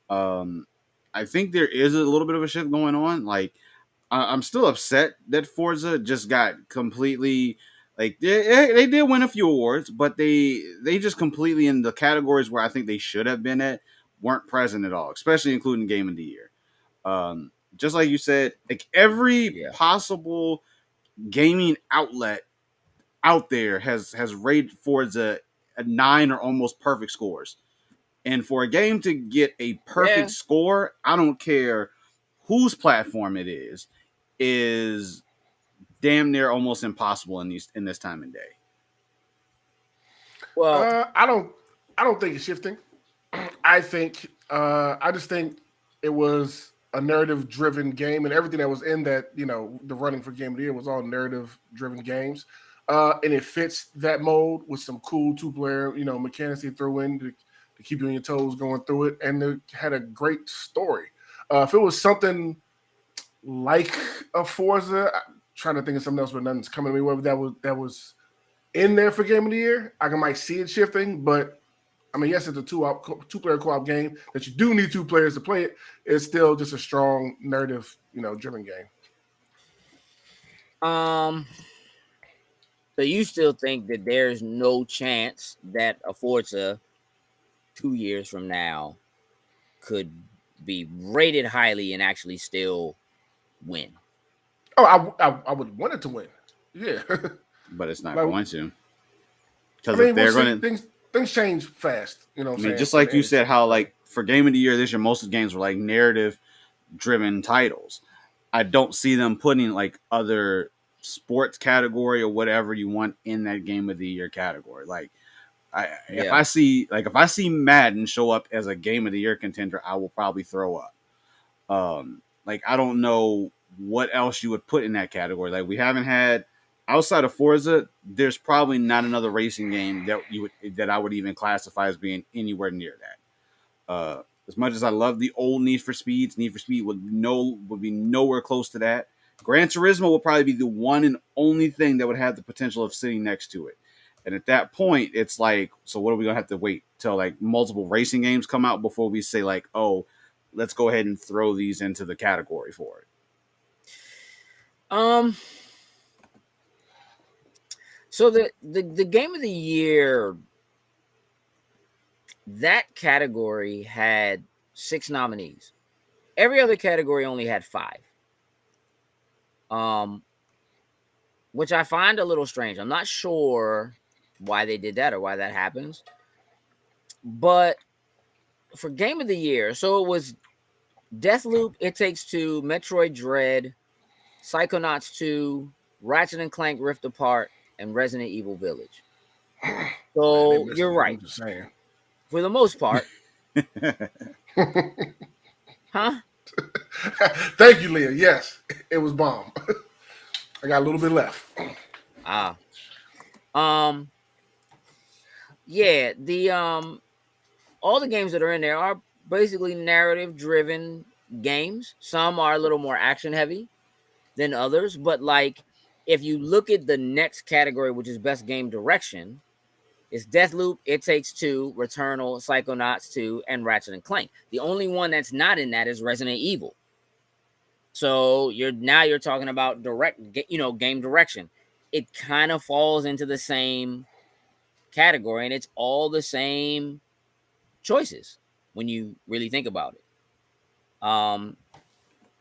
D: I think there is a little bit of a shift going on. Like I'm still upset that Forza just got completely Like they did win a few awards, but they just completely in the categories where I think they should have been at weren't present at all, especially including Game of the Year. Just like you said, like every possible gaming outlet out there has rated Forza a 9 or almost perfect scores. And for a game to get a perfect score, I don't care whose platform it is damn near almost impossible in this time and day.
B: Well,
C: I don't think it's shifting. I just think it was a narrative driven game, and everything that was in that, the running for Game of the Year was all narrative driven games. And it fits that mold with some cool 2-player, mechanics they throw in to keep you on your toes going through it. And it had a great story. If it was something like a Forza, I'm trying to think of something else, but nothing's coming to me. Whether that was in there for Game of the Year, I might see it shifting. But I mean, yes, it's a two-player co-op game that you do need 2 players to play it. It's still just a strong narrative, driven game.
B: So you still think that there's no chance that a Forza 2 years from now could be rated highly and actually still win?
C: Oh, I would want it to win. Yeah.
D: But it's not going to.
C: Because if they're going to... Things change fast. You know what I'm saying?
D: Just like you said, how like for Game of the Year this year, most of the games were like narrative-driven titles. I don't see them putting like other sports category or whatever you want in that Game of the Year category. Like, if I see Madden show up as a Game of the Year contender, I will probably throw up. Like I don't know what else you would put in that category. Like we haven't had outside of Forza, there's probably not another racing game that I would even classify as being anywhere near that. As much as I love the old Need for Speed would be nowhere close to that. Gran Turismo will probably be the one and only thing that would have the potential of sitting next to it. And at that point, it's like, so what are we gonna have to wait till like multiple racing games come out before we say like, oh, let's go ahead and throw these into the category for it?
B: So the Game of the Year, that category had 6 nominees. Every other category only had 5. Which I find a little strange. I'm not sure why they did that or why that happens. But for Game of the Year, so it was Deathloop, It Takes Two, Metroid Dread, Psychonauts 2, Ratchet and Clank Rift Apart, and Resident Evil Village. So man, you're right. For the most part. Huh?
C: Thank you, Leah. Yes, it was bomb. I got a little bit left.
B: Yeah, all the games that are in there are basically narrative driven games. Some are a little more action heavy than others, but like if you look at the next category, which is best game direction, it's Deathloop, It Takes Two, Returnal, Psychonauts 2, and Ratchet and Clank. The only one that's not in that is Resident Evil. So you're talking about game direction. It kind of falls into the same category, and it's all the same choices when you really think about it.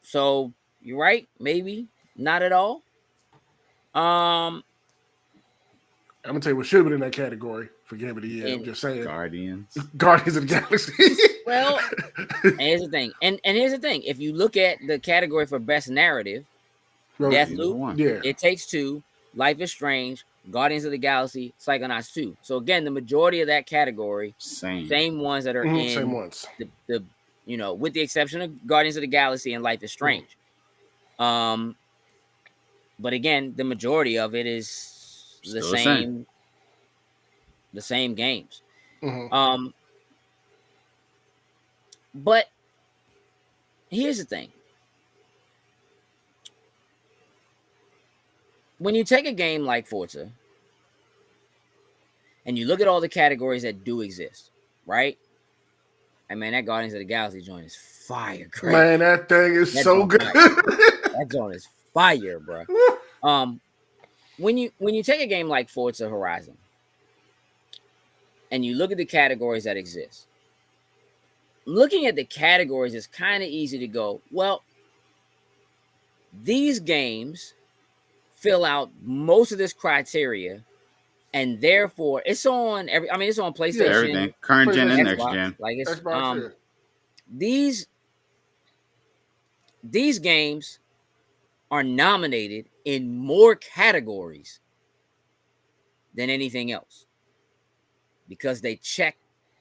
B: So you're right, maybe not at all. I'm
C: gonna tell you what should have been in that category for Game of the Year. I'm just saying,
D: Guardians
C: of the Galaxy.
B: Well, and here's the thing, and here's the thing: if you look at the category for best narrative, Deathloop, It Takes Two, Life is Strange, Guardians of the Galaxy, Psychonauts 2. So again, the majority of that category, same ones that are in
C: same ones.
B: The with the exception of Guardians of the Galaxy and Life is Strange. But again, the majority of it is the same games.
C: Mm-hmm.
B: But here's the thing. When you take a game like Forza and you look at all the categories that do exist, right? I mean, that Guardians of the Galaxy joint is fire, Craig.
C: Man, that thing is so good.
B: That joint is fire, bro. when you take a game like Forza Horizon and you look at the categories that exist, looking at the categories is kind of easy to go, well, these games fill out most of this criteria, and therefore it's on it's on PlayStation,
D: everything, current gen and
B: Xbox,
D: next gen.
B: like it's
C: Xbox,
B: these games are nominated in more categories than anything else because they check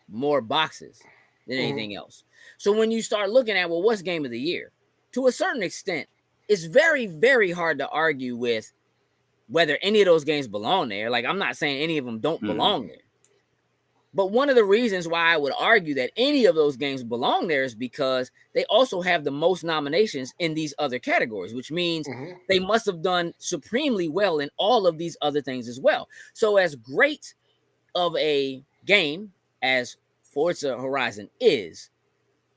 B: more boxes than anything else. So when you start looking at, well, what's game of the year? To a certain extent, it's very, very hard to argue with whether any of those games belong there. Like, I'm not saying any of them don't belong there. But one of the reasons why I would argue that any of those games belong there is because they also have the most nominations in these other categories, which means they must have done supremely well in all of these other things as well. So as great of a game as Forza Horizon is,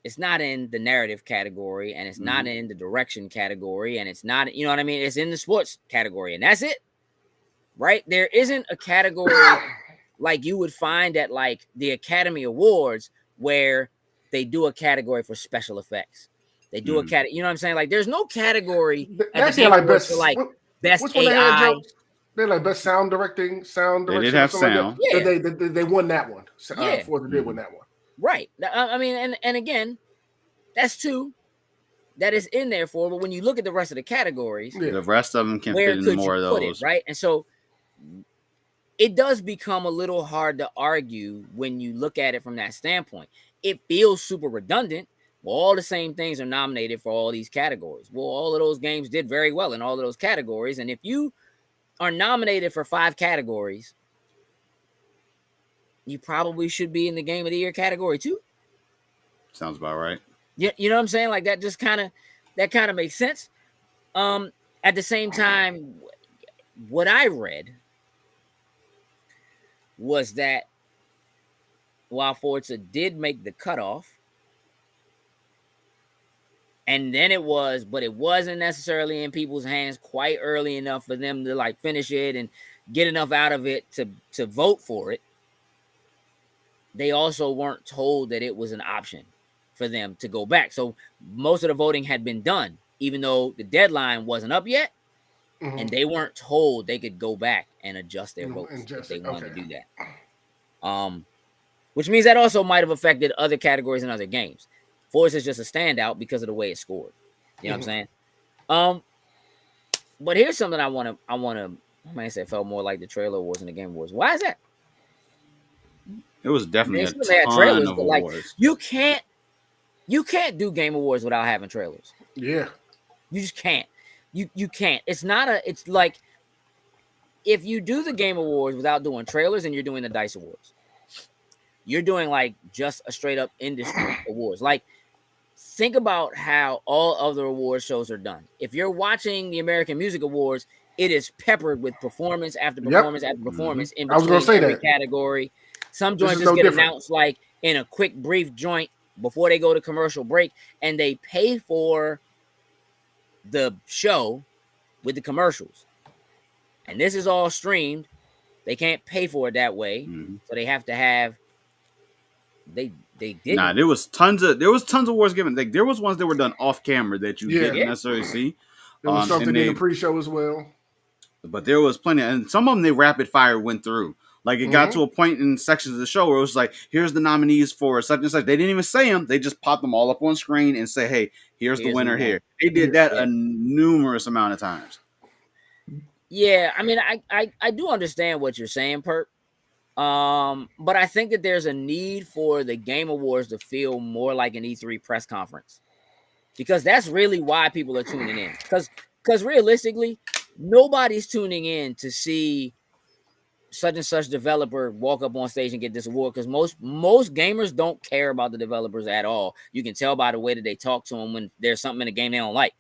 B: it's not in the narrative category, and it's not in the direction category, and it's not, you know what I mean? It's in the sports category, and that's it, right? There isn't a category like you would find at like the Academy Awards where they do a category for special effects. They do a category, you know what I'm saying? Like there's no category at the Game Awards for like best AI.
C: They're like best sound directing.
D: They did have sound.
C: Like they won that one. Forza did win that one.
B: Right. I mean, and again, that's two that is in there for. But when you look at the rest of the categories,
D: the rest of them can fit in more of those,
B: right? And so it does become a little hard to argue when you look at it from that standpoint. It feels super redundant. Well, all the same things are nominated for all these categories. Well, all of those games did very well in all of those categories. And if you are nominated for 5 categories, you probably should be in the Game of the Year category too.
D: Sounds about right.
B: Yeah, you know what I'm saying? Like that just kind of makes sense. At the same time, what I read was that while Forza did make the cutoff, and then it wasn't necessarily in people's hands quite early enough for them to like finish it and get enough out of it to vote for it. They also weren't told that it was an option for them to go back. So most of the voting had been done, even though the deadline wasn't up yet. And they weren't told they could go back and adjust their votes if they wanted to do that. Which means that also might have affected other categories and other games. Forza is just a standout because of the way it scored. You know what I'm saying? But here's something I might say felt more like the trailer awards and the Game Awards. Why is that?
D: It was definitely a ton of awards.
B: You can't do Game Awards without having trailers.
C: Yeah.
B: You just can't. You can't. It's like if you do the Game Awards without doing trailers and you're doing the DICE Awards, you're doing like just a straight up industry awards. Like think about how all other award shows are done. If you're watching the American Music Awards, it is peppered with performance after performance after performance in between every category. Some joints just get announced like in a quick, brief joint before they go to commercial break, and they pay for the show with the commercials. And this is all streamed. They can't pay for it that way, so they have to have. They did.
D: Nah, there was tons of awards given. Like there was ones that were done off camera that you didn't necessarily see.
C: There was something in the pre-show as well.
D: But there was plenty, and some of them they rapid fire went through. Like it got to a point in sections of the show where it was like, here's the nominees for such and such. They didn't even say them. They just popped them all up on screen and say, hey, here's the winner here. They did that a numerous amount of times.
B: Yeah, I mean, I do understand what you're saying, Perk. But I think that there's a need for the Game Awards to feel more like an E3 press conference. Because that's really why people are tuning in. Because realistically, nobody's tuning in to see such and such developer walk up on stage and get this award, because most gamers don't care about the developers at all. You can tell by the way that they talk to them when there's something in the game they don't like.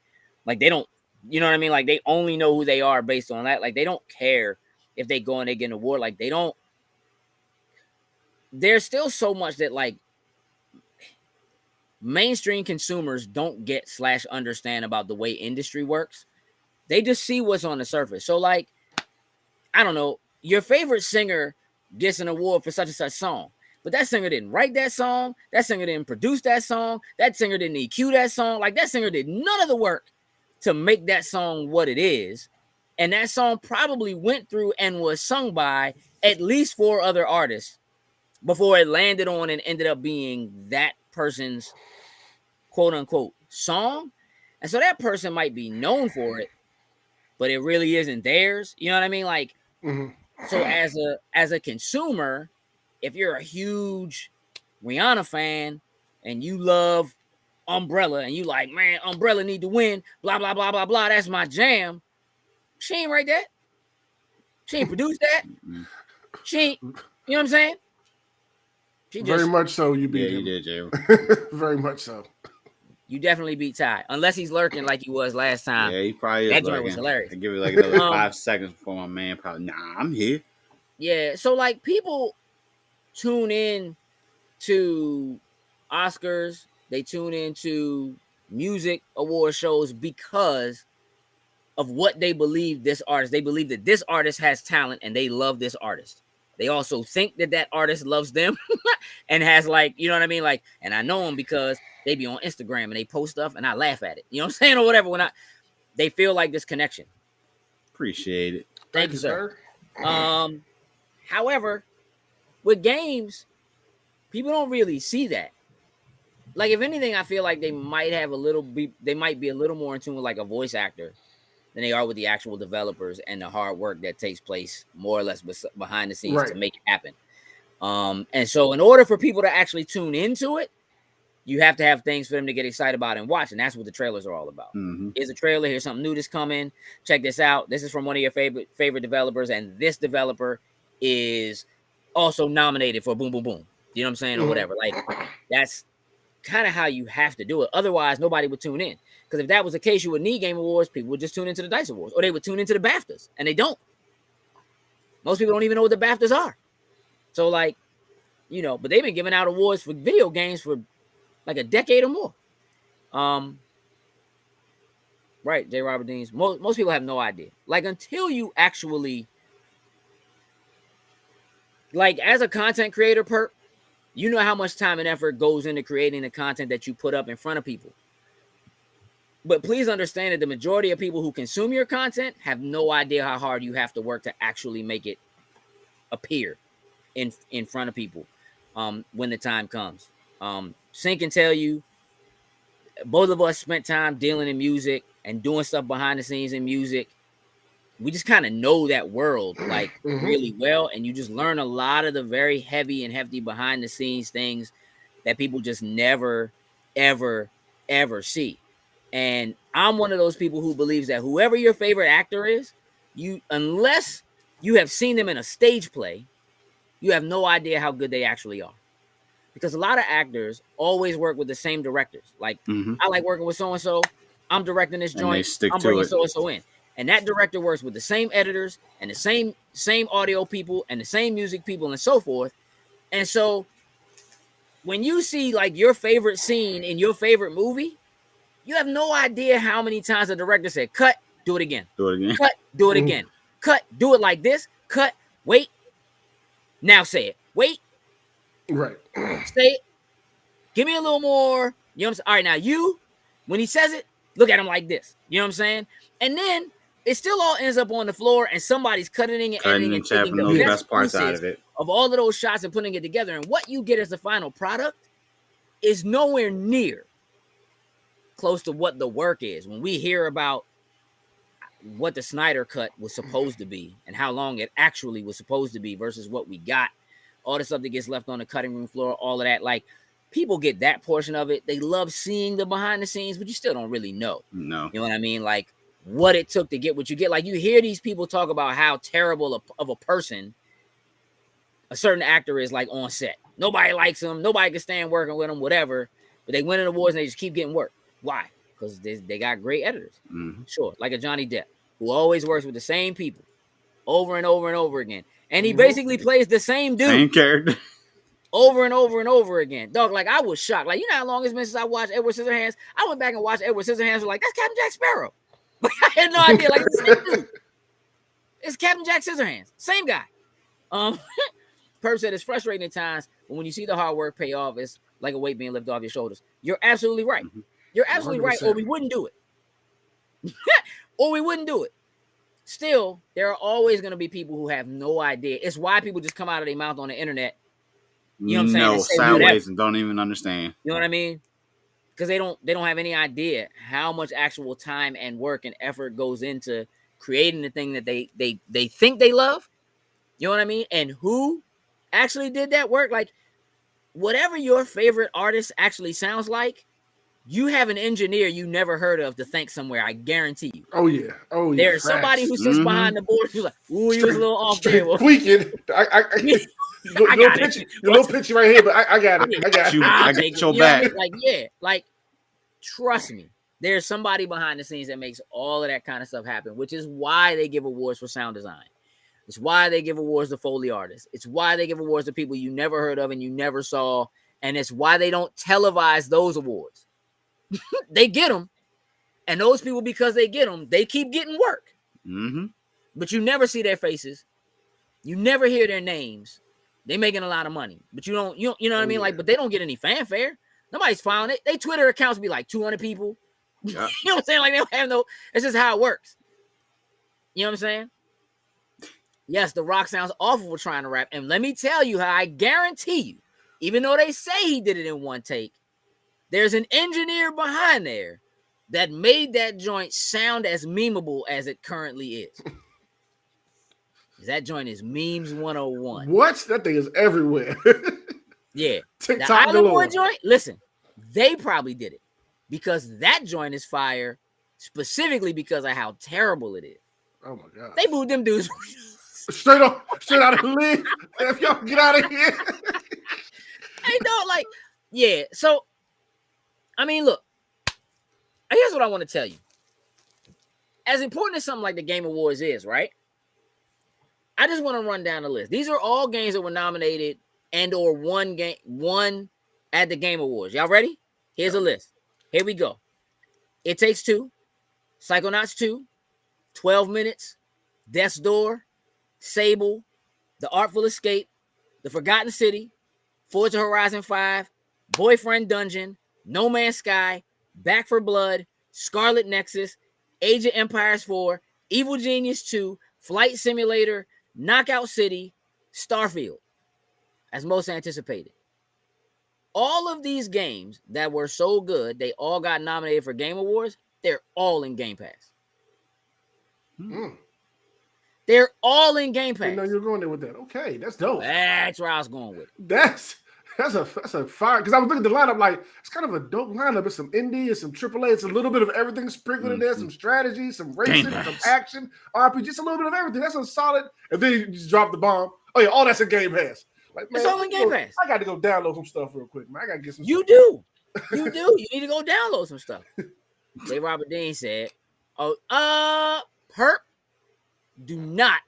B: Like they don't, you know what I mean? Like they only know who they are based on that. Like they don't care if they go and they get an award. Like they don't. There's still so much that like mainstream consumers don't get / understand about the way industry works. They just see what's on the surface. So like, I don't know, your favorite singer gets an award for such and such song, but that singer didn't write that song, that singer didn't produce that song, that singer didn't EQ that song, like that singer did none of the work to make that song what it is. And that song probably went through and was sung by at least 4 other artists before it landed on and ended up being that person's quote unquote song. And so that person might be known for it, but it really isn't theirs. You know what I mean? Like, so as a consumer, if you're a huge Rihanna fan and you love Umbrella and you like, man, Umbrella need to win, blah, blah, blah, blah, blah, that's my jam. She ain't write that. She ain't produced that. She ain't, you know what I'm saying? She just,
C: very much so. You beat him.
D: You did, Jay.
C: Very much so.
B: You definitely beat Ty, unless he's lurking like he was last time.
D: Yeah, he probably is.
B: That joint was hilarious.
D: I give it like another 5 seconds before my man probably, nah, I'm here.
B: Yeah, so like people tune in to Oscars, they tune into music award shows because of what they believe this artist. They believe that this artist has talent and they love this artist. They also think that that artist loves them and has like, you know what I mean? Like, and I know them because they be on Instagram and they post stuff and I laugh at it. You know what I'm saying? Or whatever. They feel like this connection.
D: Appreciate it.
B: Thank you, sir. However, with games, people don't really see that. Like, if anything, I feel like they might be a little more in tune with like a voice actor than they are with the actual developers and the hard work that takes place more or less behind the scenes to make it happen. And so in order for people to actually tune into it, you have to have things for them to get excited about and watch. And that's what the trailers are all about. Here's a trailer. Here's something new that's coming. Check this out. This is from one of your favorite developers. And this developer is also nominated for boom, boom, boom. You know what I'm saying? Or whatever. Like, that's kind of how you have to do it. Otherwise, nobody would tune in. Because if that was the case, you would need Game Awards. People would just tune into the DICE Awards. Or they would tune into the BAFTAs. And they don't. Most people don't even know what the BAFTAs are. So, like, you know, but they've been giving out awards for video games for like a decade or more. Right, J. Robert Deans. Most people have no idea. Like, until you actually, like, as a content creator, Perp, you know how much time and effort goes into creating the content that you put up in front of people. But please understand that the majority of people who consume your content have no idea how hard you have to work to actually make it appear in front of people when the time comes. Sink can tell you, both of us spent time dealing in music and doing stuff behind the scenes in music. We just kind of know that world like really well, and you just learn a lot of the very heavy and hefty behind the scenes things that people just never, ever, ever see. And I'm one of those people who believes that whoever your favorite actor is, unless you have seen them in a stage play, you have no idea how good they actually are. Because a lot of actors always work with the same directors. Like, I like working with so-and-so. I'm directing this joint. I'm bringing so-and-so in. And that director works with the same editors and the same audio people and the same music people and so forth. And so when you see like your favorite scene in your favorite movie, you have no idea how many times the director said, cut, do it again.
D: Do it again.
B: Cut, do it again. Cut, do it like this. Cut, wait. Now say it. Wait.
C: Right.
B: Say it. Give me a little more. You know what I'm saying? All right, now you, when he says it, look at him like this. You know what I'm saying? And then it still all ends up on the floor and somebody's cutting and editing and taking the best parts out of it. Of all of those shots and putting it together. And what you get as the final product is nowhere near close to what the work is. When we hear about what the Snyder cut was supposed to be and how long it actually was supposed to be versus what we got, all the stuff that gets left on the cutting room floor, all of that, like, people get that portion of it. They love seeing the behind the scenes, but you still don't really know.
D: No.
B: You know what I mean? Like, what it took to get what you get. Like, you hear these people talk about how terrible of a person a certain actor is, like, on set. Nobody likes him. Nobody can stand working with him, whatever. But they win an awards and they just keep getting work. Why? Because they got great editors. Sure. Like a Johnny Depp, who always works with the same people over and over and over again. And he basically plays the same dude. Same character. Over and over and over again. Dog, like, I was shocked. Like, you know how long it's been since I watched Edward Scissorhands? I went back and watched Edward Scissorhands. Like, that's Captain Jack Sparrow. I had no idea. Like, It's Captain Jack Scissorhands, same guy. Perp said it's frustrating at times, but when you see the hard work pay off, it's like a weight being lifted off your shoulders. You're absolutely right. You're absolutely
C: 100%.
B: right, or we wouldn't do it. Or we wouldn't do it. Still, there are always going to be people who have no idea. It's why people just come out of their mouth on the internet. You know what I'm saying?
D: No, sideways and don't even understand.
B: You know what I mean? Because they don't have any idea how much actual time and work and effort goes into creating the thing that they think they love. You know what I mean? And who actually did that work? Like, whatever your favorite artist actually sounds like, you have an engineer you never heard of to thank somewhere. I guarantee you.
C: Oh yeah.
B: There's somebody who sits behind the board who's like, "Ooh, you was a little off there."
C: Tweaking. Your little picture right here, but I got it. I got you.
D: I got your back.
B: Like, trust me. There's somebody behind the scenes that makes all of that kind of stuff happen, which is why they give awards for sound design. It's why they give awards to Foley artists. It's why they give awards to people you never heard of and you never saw. And it's why they don't televise those awards. They get them. And those people, because they get them, they keep getting work.
D: Mm-hmm.
B: But you never see their faces. You never hear their names. They making a lot of money. But you know what I mean? Like, but they don't get any fanfare. Nobody's found it. They Twitter accounts be like 200 people.
D: Yeah.
B: You know what I'm saying? Like, they don't have no, it's just how it works. You know what I'm saying? Yes, The Rock sounds awful for trying to rap. And let me tell you how I guarantee you, even though they say he did it in one take, there's an engineer behind there that made that joint sound as memeable as it currently is. That joint is memes 101.
C: What? That thing is everywhere.
B: Yeah.
C: TikTok
B: the Island Boy
C: galore.
B: joint, listen, they probably did it because that joint is fire specifically because of how terrible it is.
C: Oh my god.
B: They booed them dudes.
C: Straight out of the lid. If y'all get out of here.
B: Hey, no, like, yeah. So, I mean, look, here's what I want to tell you. As important as something like the Game Awards is, right? I just want to run down the list. These are all games that were nominated and or won at the Game Awards. Y'all ready? Here's a list. Here we go. It Takes Two, Psychonauts 2, 12 Minutes, Death's Door, Sable, The Artful Escape, The Forgotten City, Forza Horizon 5, Boyfriend Dungeon, No Man's Sky, Back for Blood, Scarlet Nexus, Age of Empires 4, Evil Genius 2, Flight Simulator, Knockout City, Starfield, as most anticipated. All of these games that were so good, they all got nominated for Game Awards. They're all in Game Pass. They're all in Game Pass.
C: You know you're going there with that. Okay, that's dope.
B: That's where I was going with.
C: That's a fire. Because I was looking at the lineup like it's kind of a dope lineup. It's some indie, it's some AAA, it's a little bit of everything sprinkled in there. Some strategy, some racing, some action, RPG, just a little bit of everything. That's a solid. And then you just drop the bomb. Oh yeah, all that's in Game Pass. Like, man,
B: it's all in Game Pass.
C: I got to go download some stuff real quick, man. I got to get some.
B: You
C: stuff.
B: do. You need to go download some stuff. J. Robert Dean said, Perp, do not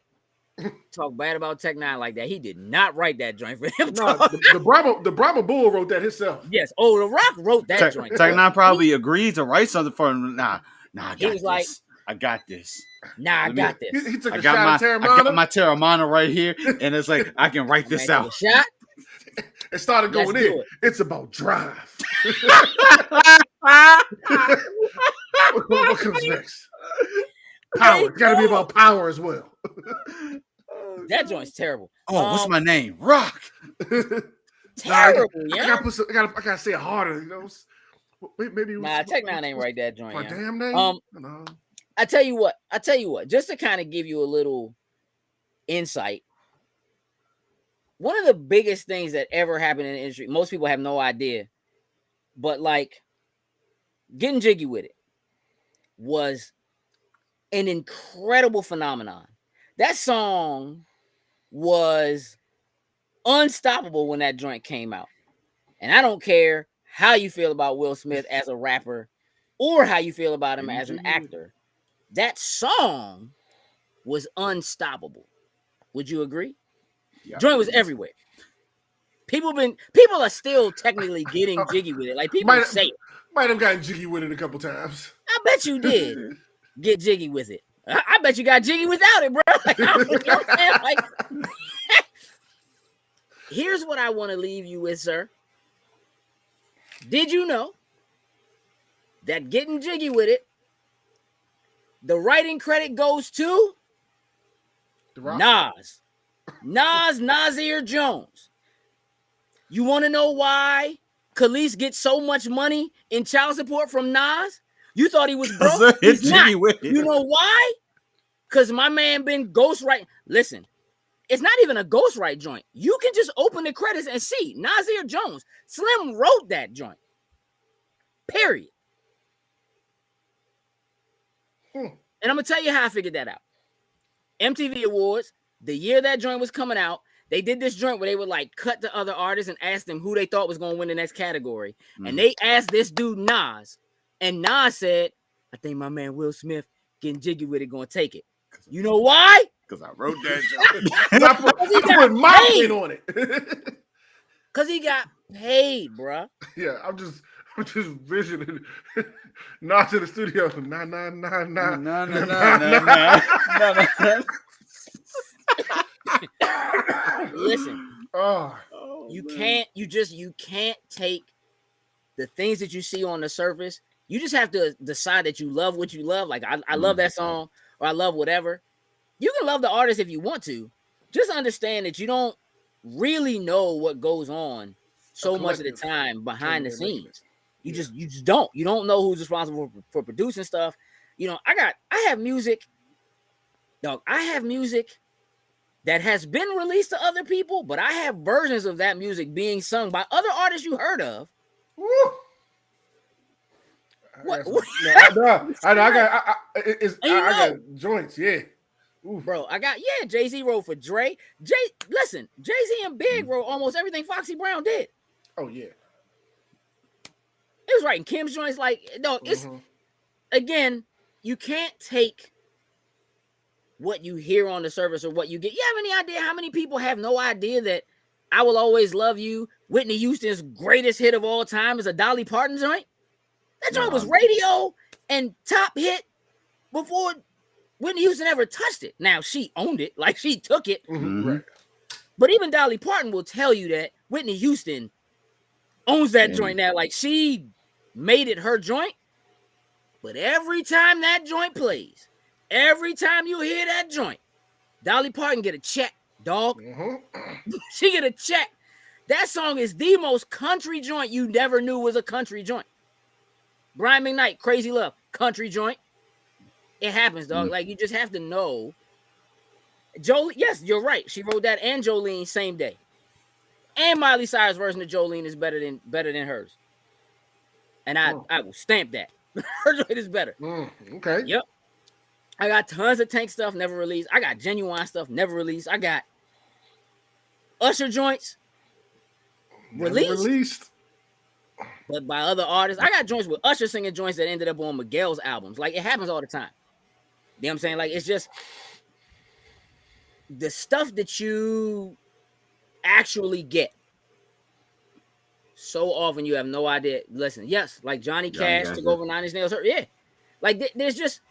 B: talk bad about Tech Nine like that. He did not write that joint for him.
C: No, the Brahma Bull wrote that himself.
B: Yes. Oh, The Rock wrote that joint.
D: Tech Nine probably agreed to write something for him. Nah, I got this.
B: Like,
D: I got this.
B: I got this.
C: He took a shot at Terramana.
D: I got my Terramana right here, and it's like I can write this out.
B: Shot.
C: It started going in. It's about drive. What comes next? Power. It's got to be about power as well.
B: That joint's terrible.
D: Oh, what's my name? Rock.
B: Terrible.
C: I gotta say it harder. You know, maybe.
B: Tech Nine ain't write that joint.
C: My damn name. No.
B: I tell you what. Just to kind of give you a little insight. One of the biggest things that ever happened in the industry, most people have no idea, but like getting jiggy with it was an incredible phenomenon. That song was unstoppable when that joint came out. And I don't care how you feel about Will Smith as a rapper or how you feel about him as an actor. That song was unstoppable. Would you agree? Yeah. Joint was everywhere. People are still technically getting jiggy with it. Like people say it.
C: Might have gotten jiggy with it a couple times.
B: I bet you did get jiggy with it. I bet you got jiggy without it, bro. Like, you know what I'm saying? Like, here's what I want to leave you with, sir. Did you know that getting jiggy with it, the writing credit goes to Nas. Nasir Jones. You want to know why Khalees gets so much money in child support from Nas? You thought he was broke? He's not. You know why? Because my man been ghostwriting. Listen, it's not even a ghostwrite joint. You can just open the credits and see Nasir Jones. Slim wrote that joint. Period. And I'm going to tell you how I figured that out. MTV Awards, the year that joint was coming out, they did this joint where they would like cut to other artists and ask them who they thought was going to win the next category. And they asked this dude Nas. And Nas said, I think my man Will Smith getting jiggy with it going to take it. You know why?
D: Because I wrote that joint.
C: I put my name on it.
B: Because he got paid, bruh.
C: Yeah, I'm just visioning Nas in the studio. Nah.
B: Listen,
C: oh,
B: you can't take the things that you see on the surface. You just have to decide that you love what you love. Like I love that song, or I love whatever. You can love the artist if you want to. Just understand that you don't really know what goes on so much of the time behind the scenes. You just don't. You don't know who's responsible for producing stuff. You know, I have music, dog. I have music that has been released to other people, but I have versions of that music being sung by other artists you heard of.
C: Woo.
B: What?
C: I got joints, yeah. Ooh.
B: Bro, Jay-Z wrote for Dre. Listen, Jay-Z and Big wrote almost everything Foxy Brown did.
C: Oh, yeah.
B: It was writing Kim's joints. Like, no, it's again, you can't take what you hear on the surface or what you get. You have any idea how many people have no idea that I Will Always Love You, Whitney Houston's greatest hit of all time, is a Dolly Parton joint? That joint was radio and top hit before Whitney Houston ever touched it. Now, she owned it, like she took it.
C: Right.
B: But even Dolly Parton will tell you that Whitney Houston owns that joint now. Like, she made it her joint. But every time that joint plays, every time you hear that joint, Dolly Parton get a check, dog. She get a check. That song is the most country joint you never knew was a country joint. Brian McKnight, Crazy Love, country joint. It happens, dog. Like, you just have to know. Jolene, yes, you're right. She wrote that and Jolene same day. And Miley Cyrus' version of Jolene is better than hers. And I will stamp that. Her joint is better.
C: Okay.
B: Yep. I got tons of Tank stuff never released. I got Genuine stuff never released. I got Usher joints released. But by other artists. I got joints with Usher singing joints that ended up on Miguel's albums. Like, it happens all the time. You know what I'm saying? Like, it's just the stuff that you actually get. So often you have no idea. Listen, yes, like Johnny Cash took over Nine Inch Nails. Yeah. Like, there's just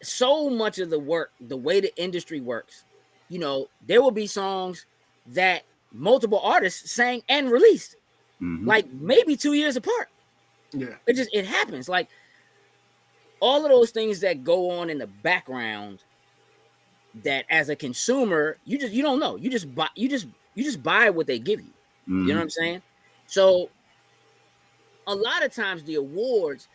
B: so much of the work, the way the industry works. You know, there will be songs that multiple artists sang and released. Like, maybe 2 years apart.
C: Yeah.
B: It happens. Like, all of those things that go on in the background that as a consumer, you don't know. You just buy what they give you. You know what I'm saying? So a lot of times the awards,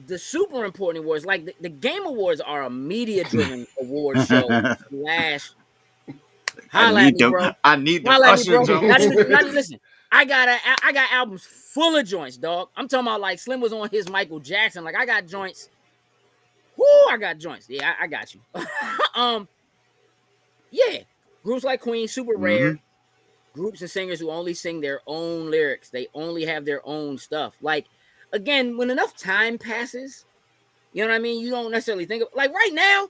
B: the super important awards, like the Game Awards are a media-driven award show slash highlight me, bro.
D: I need the
B: highlight
D: Usher
B: me, bro.
D: Jones.
B: Not just listen. I got albums full of joints, dog. I'm talking about like Slim was on his Michael Jackson. Like, I got joints. Whoo, I got joints. Yeah, I got you. Yeah. Groups like Queen, super rare. Groups and singers who only sing their own lyrics. They only have their own stuff. Like, again, when enough time passes, you know what I mean? You don't necessarily think of, like, right now,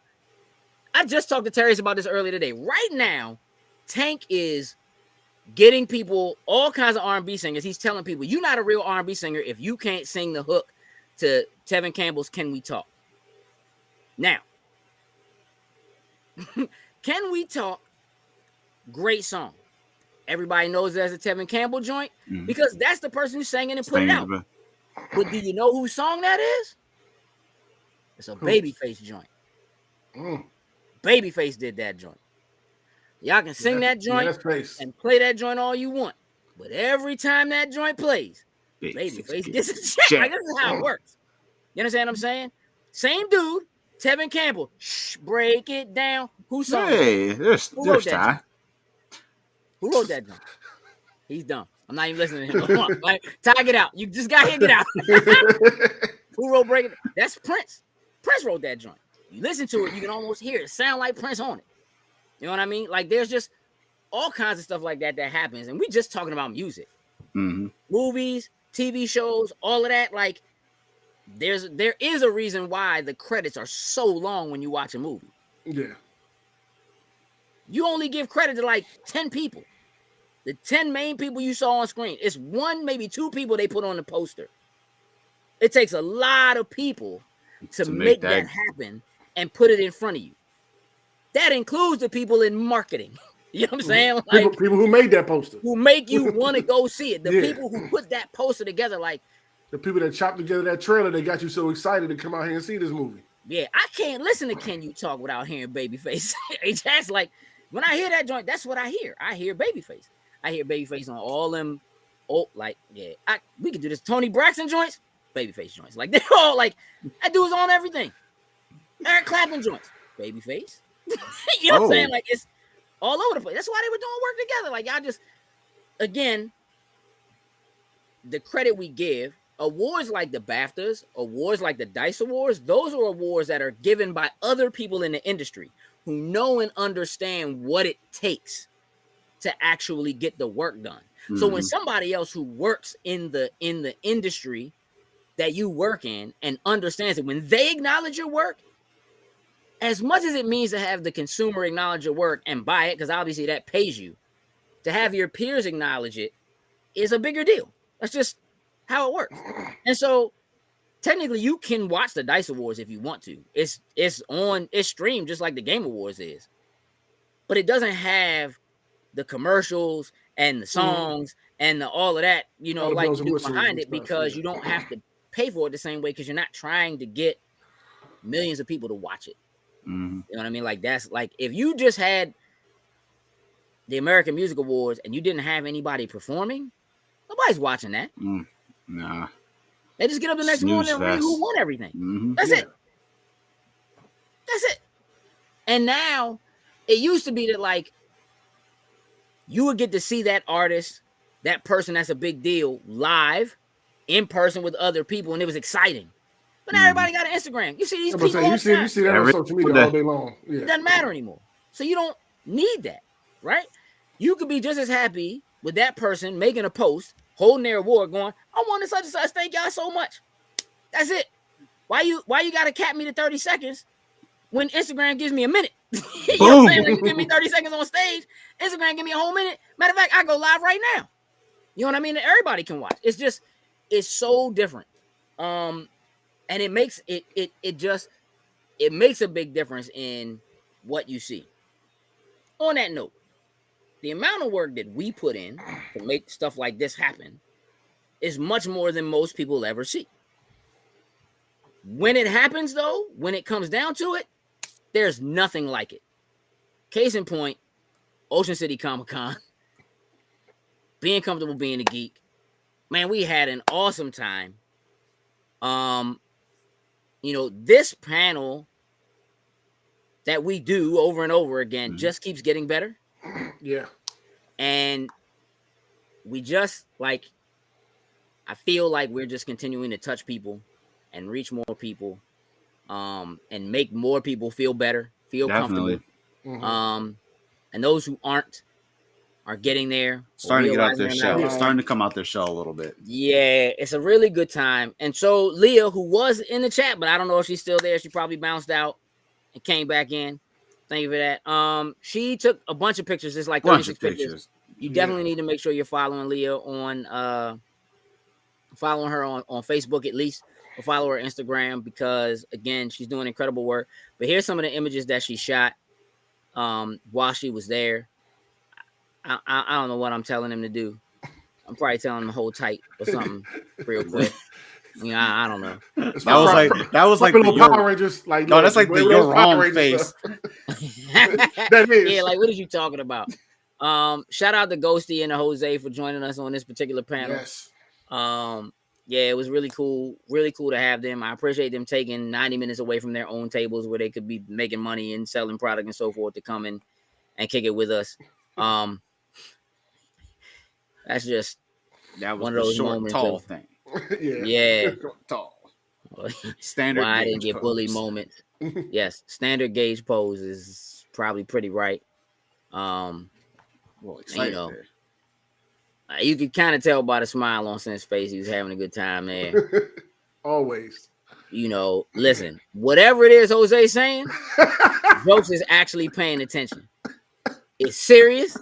B: I just talked to Terrence about this earlier today. Right now, Tank is getting people, all kinds of R&B singers. He's telling people, you're not a real R&B singer if you can't sing the hook to Tevin Campbell's Can We Talk. Now, can we talk great song? Everybody knows it as a Tevin Campbell joint because that's the person who sang it and put it out. But do you know whose song that is? It's a Babyface joint. Babyface did that joint. Y'all can sing that joint and play that joint all you want. But every time that joint plays, Babyface gets a check. Like, this is how it works. You understand what I'm saying? Same dude, Tevin Campbell. Shh, break it down. Who sung it? Who wrote that joint? Who wrote that joint? He's dumb. I'm not even listening to him. Like, tag it out. You just got here, get out. Who wrote Break It? That's Prince. Prince wrote that joint. You listen to it, you can almost hear it. Sound like Prince on it. You know what I mean? Like, there's just all kinds of stuff like that happens. And we're just talking about music. Movies, TV shows, all of that. Like, there is a reason why the credits are so long when you watch a movie.
C: Yeah.
B: You only give credit to like 10 people. The 10 main people you saw on screen. It's one, maybe two people they put on the poster. It takes a lot of people to make that happen and put it in front of you. That includes the people in marketing. You know what I'm saying? Like,
C: people who made that poster.
B: Who make you want to go see it. The people who put that poster together, like
C: the people that chopped together that trailer, they got you so excited to come out here and see this movie.
B: Yeah, I can't listen to Can You Talk without hearing Babyface. That's like, when I hear that joint, that's what I hear. I hear Babyface. I hear Babyface on all them. Oh, like, yeah, we could do this. Tony Braxton joints, Babyface joints. Like, they're all like, that dude's on everything. Eric Clapton joints, Babyface. You know what I'm saying? Like, it's all over the place. That's why they were doing work together. Like, y'all just, again, the credit we give, awards like the BAFTAs, awards like the DICE Awards, those are awards that are given by other people in the industry who know and understand what it takes to actually get the work done. So when somebody else who works in the industry that you work in and understands it, when they acknowledge your work, as much as it means to have the consumer acknowledge your work and buy it, because obviously that pays you, to have your peers acknowledge it is a bigger deal. That's just how it works. And so technically you can watch the DICE Awards if you want to. It's streamed just like the Game Awards is. But it doesn't have the commercials and the songs and all of that, you know, like you do behind it, because you don't have to pay for it the same way, because you're not trying to get millions of people to watch it. You know what I mean? Like, that's like, if you just had the American Music Awards and you didn't have anybody performing, nobody's watching that.
D: Nah.
B: They just get up the next morning and read who won everything. That's it. That's it. And now, it used to be that, like, you would get to see that artist, that person that's a big deal, live, in person with other people, and it was exciting. But now everybody got an Instagram. You see these people all the time.
C: You see that on social media all day long. Yeah.
B: It doesn't matter anymore. So you don't need that, right? You could be just as happy with that person making a post, holding their award, going, I won such and such, thank y'all so much. That's it. Why you gotta cap me to 30 seconds when Instagram gives me a minute? You know what I'm saying? Like, you give me 30 seconds on stage, Instagram give me a whole minute. Matter of fact, I go live right now. You know what I mean? Everybody can watch. It's just, it's so different. And it makes it makes a big difference in what you see. On that note, the amount of work that we put in to make stuff like this happen is much more than most people ever see. When it happens, though, when it comes down to it, there's nothing like it. Case in point, Ocean City Comic-Con, being comfortable being a geek. Man, we had an awesome time. You know, this panel that we do over and over again just keeps getting better.
C: Yeah.
B: And we just, like, I feel like we're just continuing to touch people and reach more people, and make more people feel better, feel comfortable. And those who aren't are getting there.
D: Starting to get out their shell. Starting to come out their shell a little bit.
B: Yeah, it's a really good time. And so Leah, who was in the chat, but I don't know if she's still there. She probably bounced out and came back in. Thank you for that. She took a bunch of pictures. It's like 36 pictures. You definitely need to make sure you're following Leah on following her on Facebook at least. or follow her Instagram because again, she's doing incredible work. But here's some of the images that she shot while she was there. I don't know what I'm telling him to do. I'm probably telling him to hold tight or something real quick. I don't know.
D: That was like
C: the Power Rangers. Like,
D: no, that's like the you're wrong face.
C: That is.
B: Yeah, like what are you talking about? Shout out to Ghosty and Jose for joining us on this particular panel.
C: Yes.
B: Yeah, it was really cool to have them. I appreciate them taking 90 minutes away from their own tables where they could be making money and selling product and so forth to come in and kick it with us. That's just
D: that was
B: one of those
D: short,
B: moments
D: tall
B: of,
D: thing.
B: Yeah.
D: Tall. Standard.
B: Why I didn't get
D: pose.
B: bully moments. Yes, standard gauge pose is probably pretty right.
D: Well, excited there.
B: You could kind of tell by the smile on Sin's face he was having a good time there.
C: Always.
B: Listen, whatever it is Jose's saying, Jokes is actually paying attention. It's serious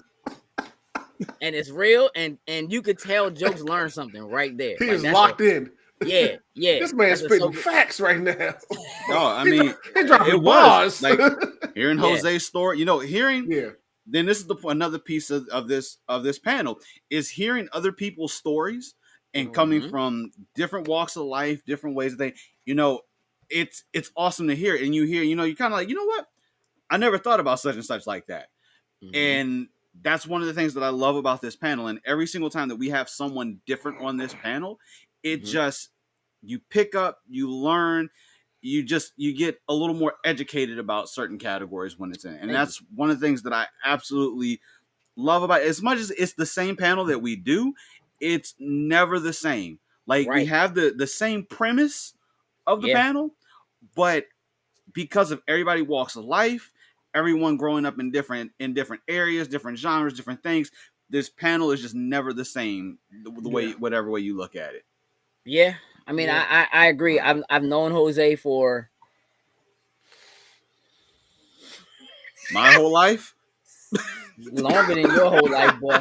B: and it's real, and you could tell Jokes learned something right there.
C: He is locked in.
B: Yeah.
C: This man's spitting facts right now.
D: No, I mean,
C: it was
D: like hearing Jose's story. Hearing. Then this is another piece of this panel is hearing other people's stories and coming from different walks of life, different ways it's awesome to hear it. And you hear, you're kind of like, you know what? I never thought about such and such like that. And that's one of the things that I love about this panel. And every single time that we have someone different on this panel, it just, you pick up, you learn, you get a little more educated about certain categories when it's in. And that's one of the things that I absolutely love about it. As much as it's the same panel that we do, it's never the same. Like we have the same premise of the panel, but because of everybody walks of life, everyone growing up in different areas, different genres, different things, this panel is just never the same the way, whatever way you look at it.
B: Yeah. I mean, I agree. I've known Jose for
D: my whole life,
B: longer than your whole life, boy.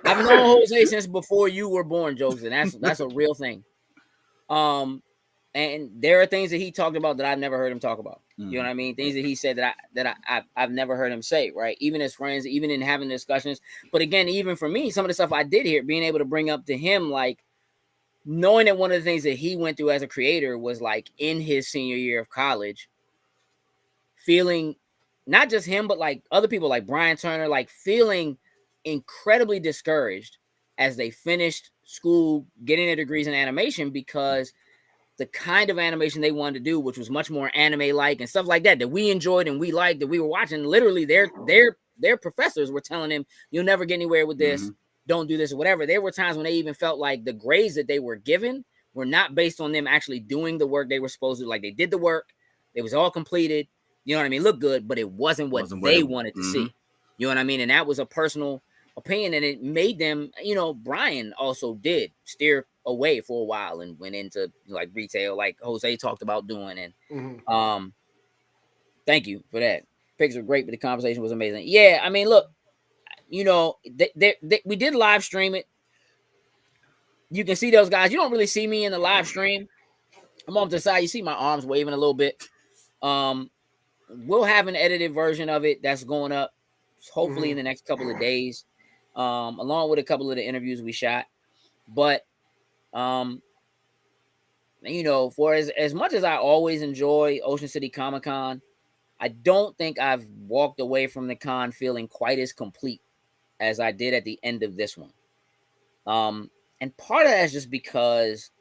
B: I've known Jose since before you were born, Jokes, and that's a real thing. And there are things that he talked about that I've never heard him talk about. You know what I mean? Things that he said that I've never heard him say. Right? Even as friends, even in having discussions. But again, even for me, some of the stuff I did hear, being able to bring up to him, like, knowing that one of the things that he went through as a creator was like in his senior year of college, feeling not just him, but like other people like Brian Turner, like feeling incredibly discouraged as they finished school, getting their degrees in animation, because the kind of animation they wanted to do, which was much more anime-like and stuff like that we enjoyed and we liked, that we were watching, literally their professors were telling him, you'll never get anywhere with this. Don't do this or whatever. There were times when they even felt like the grades that they were given were not based on them actually doing the work they were supposed to. Like, they did the work, it was all completed, you know what I mean, looked good, but it wasn't what they wanted to see. You know what I mean? And that was a personal opinion, and it made them, Brian also did steer away for a while and went into like retail, like Jose talked about doing. And thank you for that. Picks were great, but the conversation was amazing. Yeah, I mean, look, we did live stream it. You can see those guys. You don't really see me in the live stream. I'm off to the side. You see my arms waving a little bit. We'll have an edited version of it that's going up hopefully in the next couple of days, along with a couple of the interviews we shot. But for as much as I always enjoy Ocean City Comic Con, I don't think I've walked away from the con feeling quite as complete as I did at the end of this one. And part of that is just because,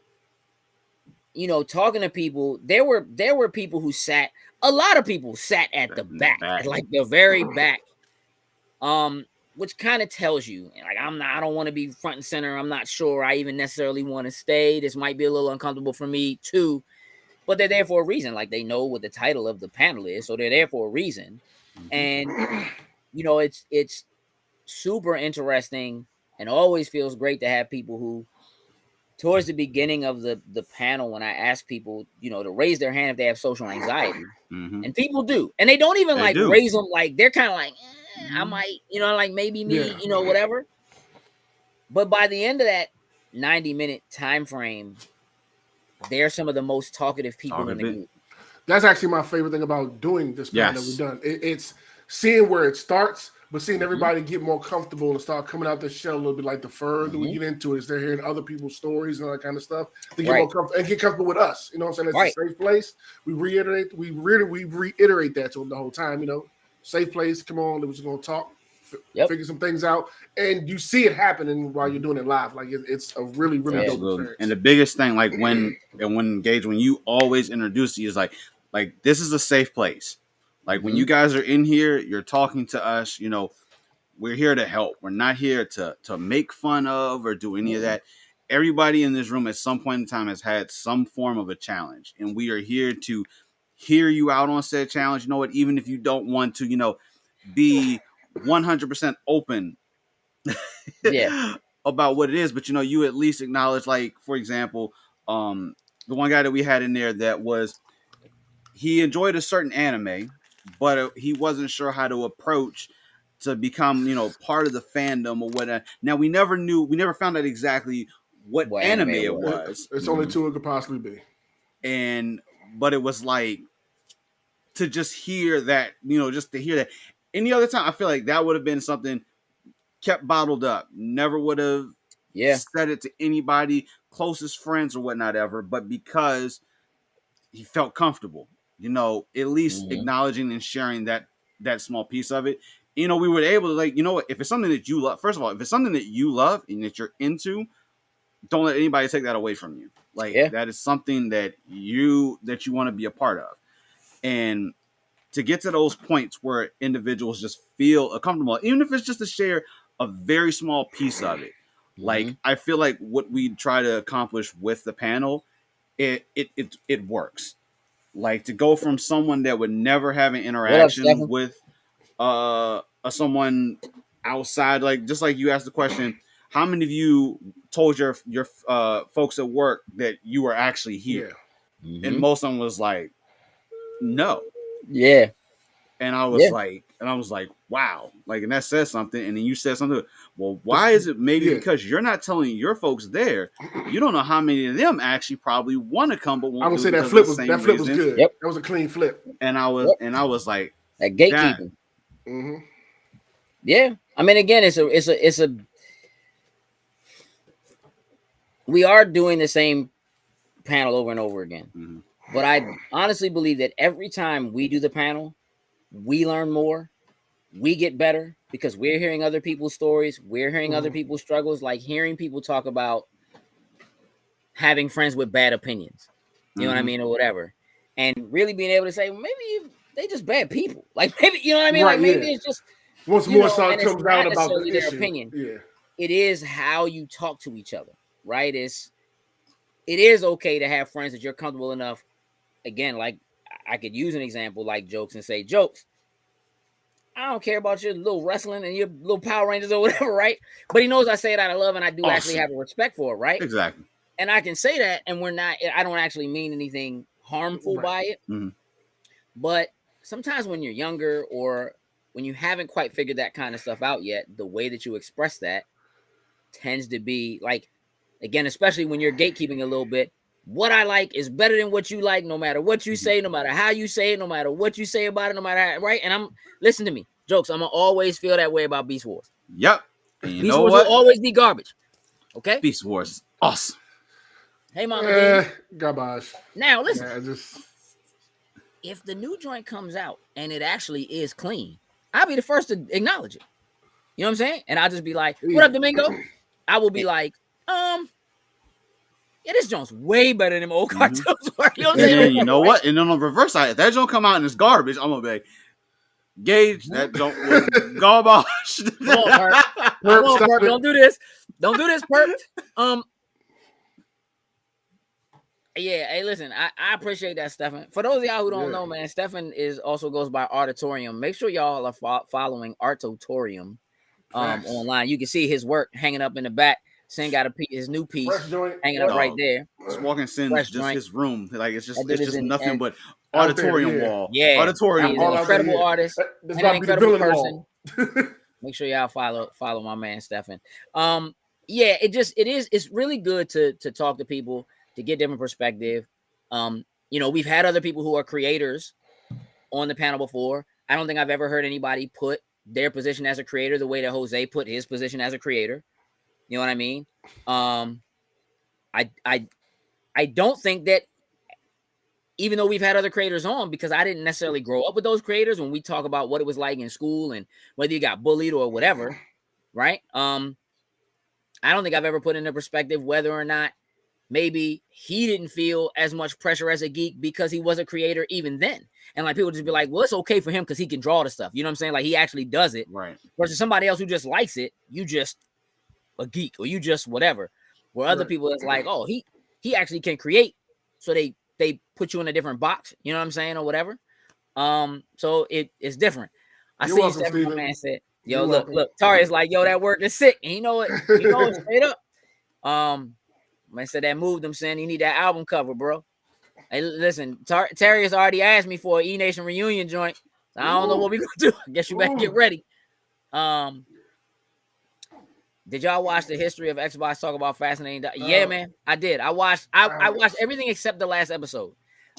B: talking to people, there were people who sat, a lot of people sat at the back, like the very back, which kind of tells you, like, I don't want to be front and center. I'm not sure I even necessarily want to stay. This might be a little uncomfortable for me too, but they're there for a reason. Like, they know what the title of the panel is, so they're there for a reason. And, it's super interesting and always feels great to have people who, towards the beginning of the panel, when I ask people, to raise their hand if they have social anxiety, and people do, and they don't even raise them, like they're kind of like, I might, like maybe me, whatever. But by the end of that 90-minute time frame, they're some of the most talkative people in the group.
C: That's actually my favorite thing about doing this panel that we've done. It's seeing where it starts, but seeing everybody get more comfortable and start coming out the shell a little bit. Like the further we get into it, is they're hearing other people's stories and all that kind of stuff. They get more comfortable and get comfortable with us. You know what I'm saying? It's a safe place. We reiterate that to them the whole time. You know, safe place. Come on, we're just gonna talk, figure some things out, and you see it happening while you're doing it live. Like it's a really dope experience.
D: And the biggest thing, like when you always introduce you, is like this is a safe place. Like when you guys are in here, you're talking to us, you know, we're here to help. We're not here to make fun of or do any of that. Everybody in this room at some point in time has had some form of a challenge, and we are here to hear you out on said challenge. You know what? Even if you don't want to, you know, be 100% open about what it is, but you know, you at least acknowledge, like, for example, the one guy that we had in there that he enjoyed a certain anime, but he wasn't sure how to approach to become, you know, part of the fandom or whatever. Now we never found out exactly what anime it was.
C: It's only two it could possibly be.
D: But it was like, to just hear that, you know, just to hear that. Any other time, I feel like that would have been something kept bottled up. Never would have said it to anybody, closest friends or whatnot ever, but because he felt comfortable, you know, at least acknowledging and sharing that small piece of it. You know, we were able to, like, you know what, if it's something that you love, first of all, if it's something that you love and that you're into, don't let anybody take that away from you. Like, that is something that you want to be a part of. And to get to those points where individuals just feel comfortable, even if it's just to share a very small piece of it. Like, I feel like what we try to accomplish with the panel, it works. Like, to go from someone that would never have an interaction with someone outside, like, just like you asked the question, how many of you told your folks at work that you were actually here? And most of them was like, no. And I was like, wow. Like, and that says something. And then you said something. Well, why is it? Maybe because you're not telling your folks there. You don't know how many of them actually probably want to come, but won't.
C: I would say that flip was good. That was a clean flip.
D: And I was like,
B: that gatekeeping. Yeah. I mean, again, it's a we are doing the same panel over and over again. But I honestly believe that every time we do the panel, we learn more, we get better, because we're hearing other people's stories, we're hearing other people's struggles, like hearing people talk about having friends with bad opinions, you know what I mean, or whatever, and really being able to say, well, maybe they just bad people, like, maybe, you know what I mean, like, maybe it's just
C: once more stuff comes out about
B: their opinion. It is how you talk to each other, right? It is okay to have friends that you're comfortable enough. Again, like, I could use an example like Jokes and say, Jokes, I don't care about your little wrestling and your little Power Rangers or whatever, right? But he knows I say it out of love, and I do actually have a respect for it, right?
D: Exactly.
B: And I can say that, and I don't actually mean anything harmful by it. But sometimes when you're younger, or when you haven't quite figured that kind of stuff out yet, the way that you express that tends to be like, again, especially when you're gatekeeping a little bit, what I like is better than what you like, no matter what you say, no matter how you say it, no matter what you say about it, no matter how, right? And listen to me, Jokes, I'm gonna always feel that way about Beast Wars.
D: Yep. And
B: Beast Wars will always be garbage. Okay?
D: Beast Wars is awesome.
B: Hey, Mama.
C: Garbage.
B: Now listen. If the new joint comes out and it actually is clean, I'll be the first to acknowledge it. You know what I'm saying? And I'll just be like, what up, Domingo? I will be like, yeah, this joint's way better than old cartoons were. You know what I'm saying?
D: You know what? And on the reverse side, if that joint come out and it's garbage, I'm gonna be like, Gage, that joint was garbage.
B: Come on, Perp. Don't do this. Don't do this, Perp. Yeah, hey, listen, I appreciate that, Stefan. For those of y'all who don't know, man, Stefan also goes by Artatorium. Make sure y'all are following Artatorium online. You can see his work hanging up in the back. Sin got his new piece hanging up right there.
D: Just walking Sin is just his room. Like, it's just nothing but auditorium wall. Yeah, auditorium
B: wall. An incredible artist, an incredible person. Make sure y'all follow my man Stefan. It's really good to talk to people, to get different perspective. We've had other people who are creators on the panel before. I don't think I've ever heard anybody put their position as a creator the way that Jose put his position as a creator. You know what I mean? I don't think that, even though we've had other creators on, because I didn't necessarily grow up with those creators, when we talk about what it was like in school and whether you got bullied or whatever, right? I don't think I've ever put into perspective whether or not maybe he didn't feel as much pressure as a geek because he was a creator even then. And like people just be like, well, it's okay for him because he can draw the stuff. You know what I'm saying? Like he actually does it.
D: Right.
B: Versus somebody else who just likes it, you just a geek or you just whatever. Where other people it's like, oh, he actually can create. So they put you in a different box, you know what I'm saying, or whatever. So it's different. I see Stephen, my man said, yo, look, Tari is like, yo, that work is sick. And you know it straight up. Man said that moved him, saying you need that album cover, bro. Hey, listen, Terry has already asked me for an E Nation reunion joint. So I don't know what we gonna do. I guess you better get ready. Did y'all watch the history of Xbox talk about fascinating? Yeah, man, I did. I watched everything except the last episode.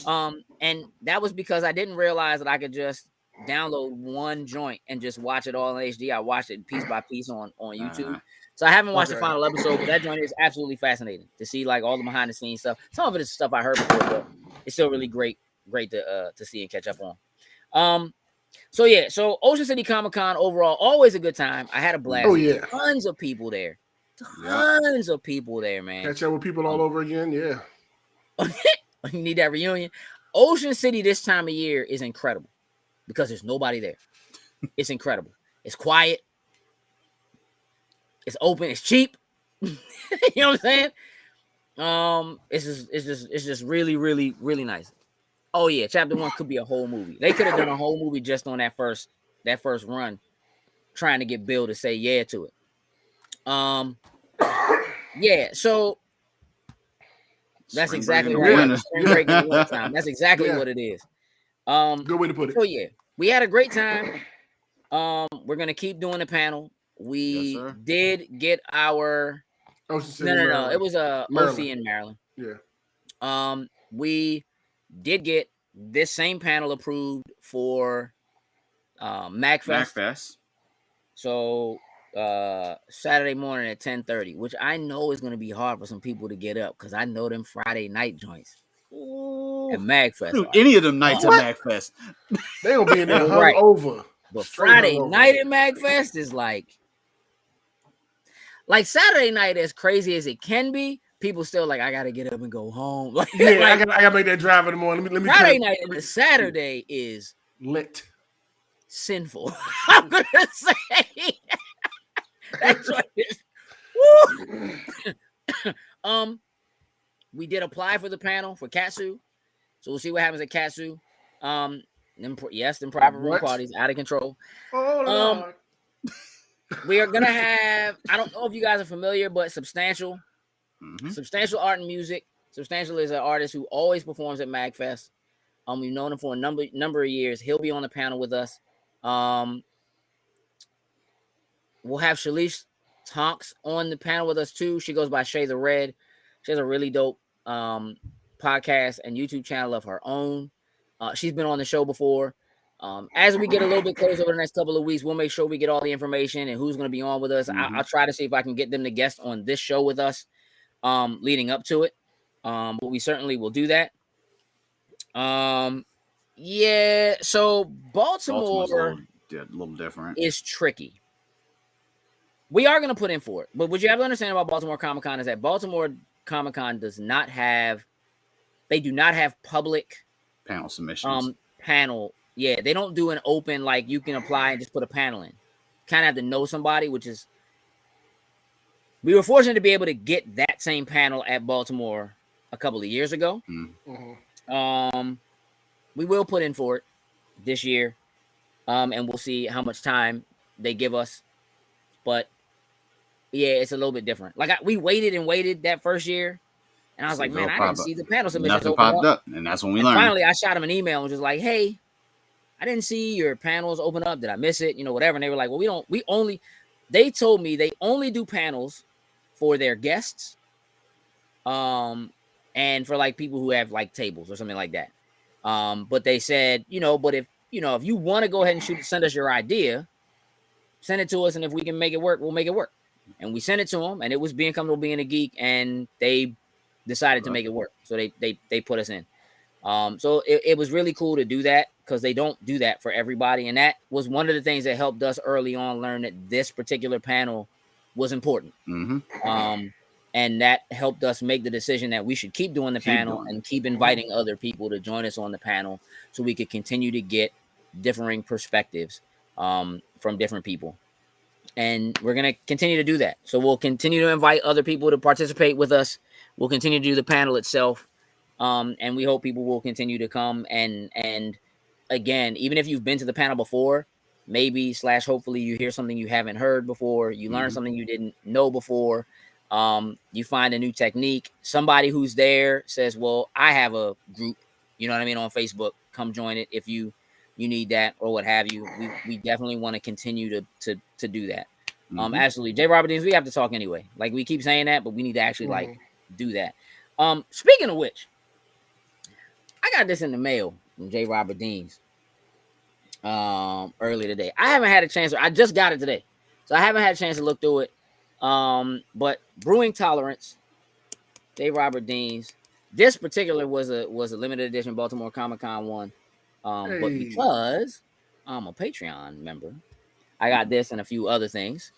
B: And that was because I didn't realize that I could just download one joint and just watch it all in HD. I watched it piece by piece on YouTube. So I haven't watched the final episode, but that joint is absolutely fascinating to see like all the behind the scenes stuff. Some of it is stuff I heard before, but it's still really great to see and catch up on. So Ocean City Comic Con overall, always a good time. I had a blast.
C: Oh yeah,
B: tons of people there. Tons of people there, man.
C: Catch up with people all over again. Yeah.
B: You need that reunion. Ocean City this time of year is incredible because there's nobody there. It's incredible. It's quiet. It's open. It's cheap. You know what I'm saying? It's just really, really, really nice. Oh yeah, chapter 1 could be a whole movie. They could have done a whole movie just on that first run, trying to get Bill to say yeah to it. Yeah. So that's exactly right. That's exactly what it is.
C: Good way to put it.
B: So yeah, we had a great time. We're gonna keep doing the panel. We did get our
C: Ocean City.
B: No. It was a OC in Maryland.
C: Yeah.
B: We did get this same panel approved for MagFest. So Saturday morning at 10:30, which I know is going to be hard for some people to get up because I know them Friday night joints at MagFest.
D: Any of them nights at MagFest,
C: they gonna be in there hungover.
B: But Friday night at MagFest is like Saturday night, as crazy as it can be. People still like, I gotta get up and go home. I
C: gotta make that drive in the morning. Let me
B: Friday night and Saturday is
C: lit,
B: sinful. I'm gonna say that's what it is. We did apply for the panel for Katsu, so we'll see what happens at Katsu. Them private room parties out of control.
C: Oh Lord.
B: We are gonna have. I don't know if you guys are familiar, but Substantial. Mm-hmm. Substantial Art and Music. Substantial is an artist who always performs at MagFest. We've known him for a number of years. He'll be on the panel with us. We'll have Shalice Tonks on the panel with us too. She goes by Shay the Red. She has a really dope podcast and YouTube channel of her own. She's been on the show before. As we get a little bit closer over the next couple of weeks, we'll make sure we get all the information and who's going to be on with us. Mm-hmm. I'll try to see if I can get them to guest on this show with us. Leading up to it. But we certainly will do that. Yeah, so Baltimore
D: a little different.
B: Is tricky. We are going to put in for it. But what you have to understand about Baltimore Comic-Con is that Baltimore Comic-Con do not have public
D: panel submissions.
B: Yeah, they don't do an open, like you can apply and just put a panel in. Kind of have to know somebody, which is we were fortunate to be able to get that same panel at Baltimore a couple of years ago. Mm-hmm. We will put in for it this year, and we'll see how much time they give us. But yeah, it's a little bit different. Like we waited that first year, and I was like, man, I didn't see the panel submissions.
D: Nothing popped up, and that's when we learned.
B: Finally, I shot him an email and was just like, hey, I didn't see your panels open up. Did I miss it? Whatever. And they were like, well, they told me they only do panels for their guests, and and for like people who have like tables or something like that. But they said, but if you want to go ahead and send us your idea, send it to us, and if we can make it work, we'll make it work. And we sent it to them, and it was being comfortable being a geek, and they decided to make it work. So they put us in. So it was really cool to do that, because they don't do that for everybody. And that was one of the things that helped us early on learn that this particular panel was important. And that helped us make the decision that we should keep doing the panel and keep inviting other people to join us on the panel, so we could continue to get differing perspectives from different people. And we're going to continue to do that. So we'll continue to invite other people to participate with us. We'll continue to do the panel itself. And we hope people will continue to come. And again, even if you've been to the panel before, maybe / hopefully you hear something you haven't heard before. You learn something you didn't know before. You find a new technique. Somebody who's there says, well, I have a group, on Facebook. Come join it if you need that or what have you. We definitely want to continue to do that. Absolutely. J. Robert Deans, we have to talk anyway. Like, we keep saying that, but we need to actually do that. Speaking of which, I got this in the mail from J. Robert Deans earlier today. I haven't had a chance. I just got it today, so I haven't had a chance to look through it. But Brewing Tolerance, J. Robert Deans. This particular was a limited edition Baltimore Comic-Con one. But because I'm a Patreon member, I got this and a few other things.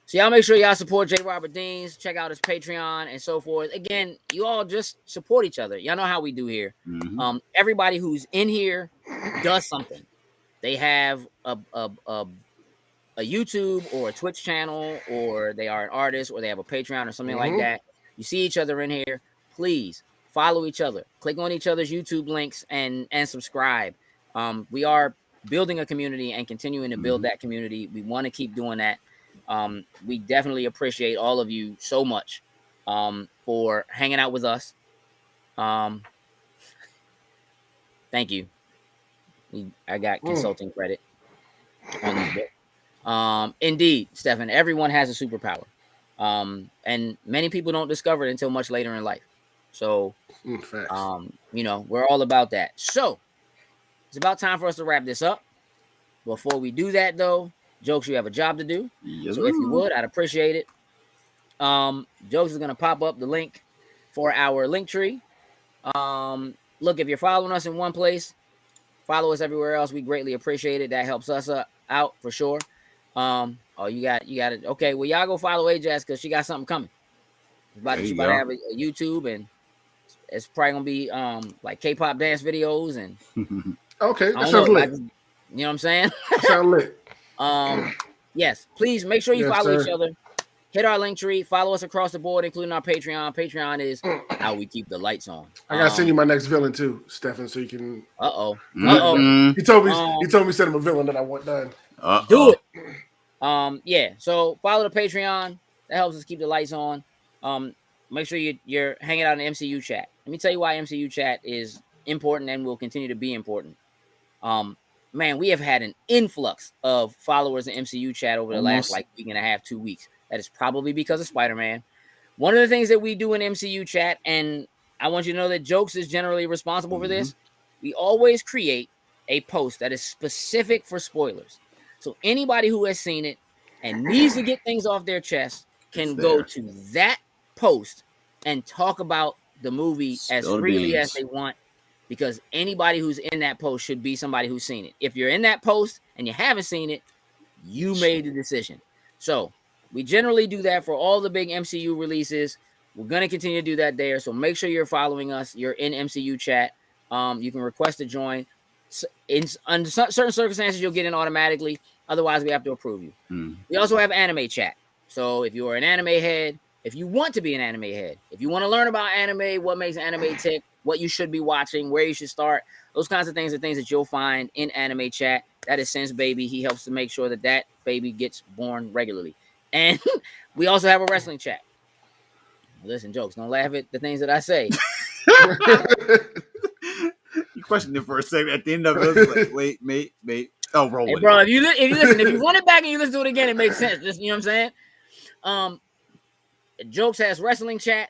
B: So y'all make sure y'all support J. Robert Deans. Check out his Patreon and so forth. Again, you all just support each other. Y'all know how we do here. Everybody who's in here does something. They have a YouTube or a Twitch channel, or they are an artist, or they have a Patreon or something like that. You see each other in here. Please follow each other. Click on each other's YouTube links and subscribe. We are building a community and continuing to build that community. We want to keep doing that. We definitely appreciate all of you so much for hanging out with us. Thank you. I got consulting credit on this book. Indeed, Stefan, everyone has a superpower. And many people don't discover it until much later in life. So, we're all about that. So, it's about time for us to wrap this up. Before we do that, though, Jokes, you have a job to do. So if you would, I'd appreciate it. Jokes is going to pop up the link for our link tree. Look, if you're following us in one place, follow us everywhere else. We greatly appreciate it. That helps us out for sure. You got it. Okay, well, y'all go follow Ajax, because she got something coming. She's about to have a YouTube, and it's probably gonna be like K-pop dance videos and
C: okay, that sounds lit.
B: You know what I'm saying?
C: Sound lit.
B: Yes, please make sure you follow each other. Hit our link tree. Follow us across the board, including our Patreon. Patreon is how we keep the lights on.
C: I gotta send you my next villain too, Stefan, so you can.
B: He
C: told me send him a villain that I want done.
B: Do it. Yeah. So follow the Patreon. That helps us keep the lights on. Make sure you're hanging out in the MCU chat. Let me tell you why MCU chat is important and will continue to be important. Man, we have had an influx of followers in MCU chat over the last week and a half, 2 weeks. That is probably because of Spider-Man. One of the things that we do in MCU chat, and I want you to know that Jokes is generally responsible for this, we always create a post that is specific for spoilers. So anybody who has seen it and needs to get things off their chest can go to that post and talk about the movie as freely as they want, because anybody who's in that post should be somebody who's seen it. If you're in that post and you haven't seen it, you made the decision. So we generally do that for all the big MCU releases. We're going to continue to do that there. So make sure you're following us. You're in MCU chat. You can request to join. Under certain circumstances, you'll get in automatically. Otherwise, we have to approve you. We also have anime chat. So if you are an anime head, if you want to be an anime head, if you want to learn about anime, what makes anime tick, what you should be watching, where you should start, those kinds of things are things that you'll find in anime chat. That is Sense Baby. He helps to make sure that baby gets born regularly. And we also have a wrestling chat. Listen, Jokes, don't laugh at the things that I say.
D: You questioned it for a second. At the end of it, like, wait, mate. Oh, roll with
B: bro,
D: it.
B: if you run it back and you listen to it again, it makes sense. Just, you know what I'm saying? Jokes has wrestling chat.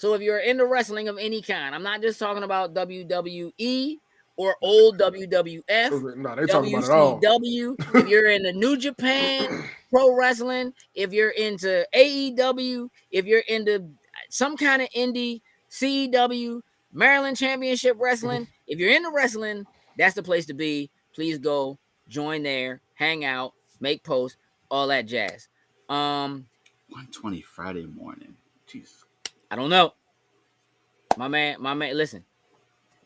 B: So if you're into wrestling of any kind, I'm not just talking about WWE or old WWF,
C: No, they talking about it all.
B: WCW. If you're into New Japan Pro Wrestling, if you're into AEW, if you're into some kind of indie CEW, Maryland Championship Wrestling, if you're into wrestling, that's the place to be. Please go join there, hang out, make posts, all that jazz.
D: 120 Friday morning. Jesus.
B: I don't know. My man, listen.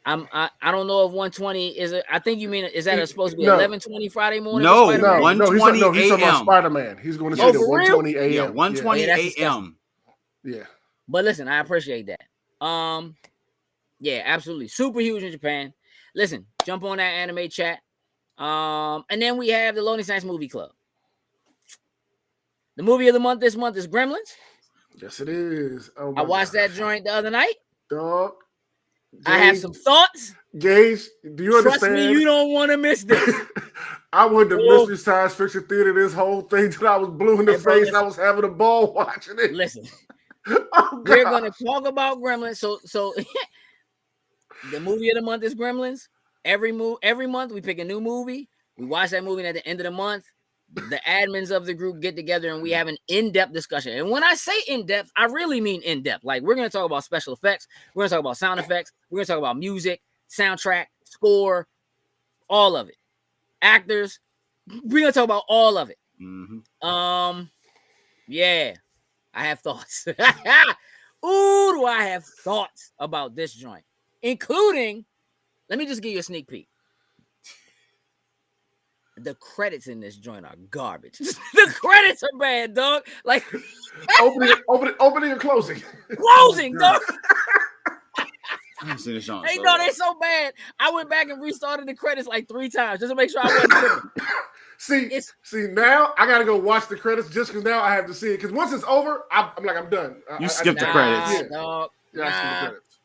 B: I don't know if 120 is it. I think you mean is that supposed to be 11:20 Friday morning?
D: No,
C: He's talking about Spider-Man. He's going to see it at 1:20 a.m.
D: Yeah, 1:20 a.m.
C: Yeah.
B: But listen, I appreciate that. Yeah, absolutely. Super huge in Japan. Listen, jump on that anime chat. And then we have the Lonely Saints Movie Club. The movie of the month this month is Gremlins.
C: Yes, it is. Oh
B: I watched that joint the other night.
C: Dog.
B: I have some thoughts.
C: Gage, do you understand?
B: Trust me, you don't want to miss this.
C: I went to Mystery Science Fiction Theater this whole thing till I was blue in the face. I was having a ball watching it.
B: Listen,
C: oh,
B: we're going to talk about Gremlins. So the movie of the month is Gremlins. Every month we pick a new movie. We watch that movie, and at the end of the month, the admins of the group get together and we have an in-depth discussion. And when I say in-depth, I really mean in-depth. Like, we're going to talk about special effects. We're going to talk about sound effects. We're going to talk about music, soundtrack, score, all of it. Actors. We're going to talk about all of it.
D: Mm-hmm.
B: Yeah, I have thoughts. Ooh, do I have thoughts about this joint, including, let me just give you a sneak peek. The credits in this joint are garbage. The credits are bad, dog. Like
C: opening and closing.
B: Closing, dog.
D: I haven't seen this song.
B: Hey, no, they're so bad. I went back and restarted the credits like 3 times just to make sure I wasn't tripping.
C: See, now I gotta go watch the credits just because now I have to see it. Because once it's over, I'm done.
D: You skip the credits.
B: Dog.
C: Yeah, I skip the credits.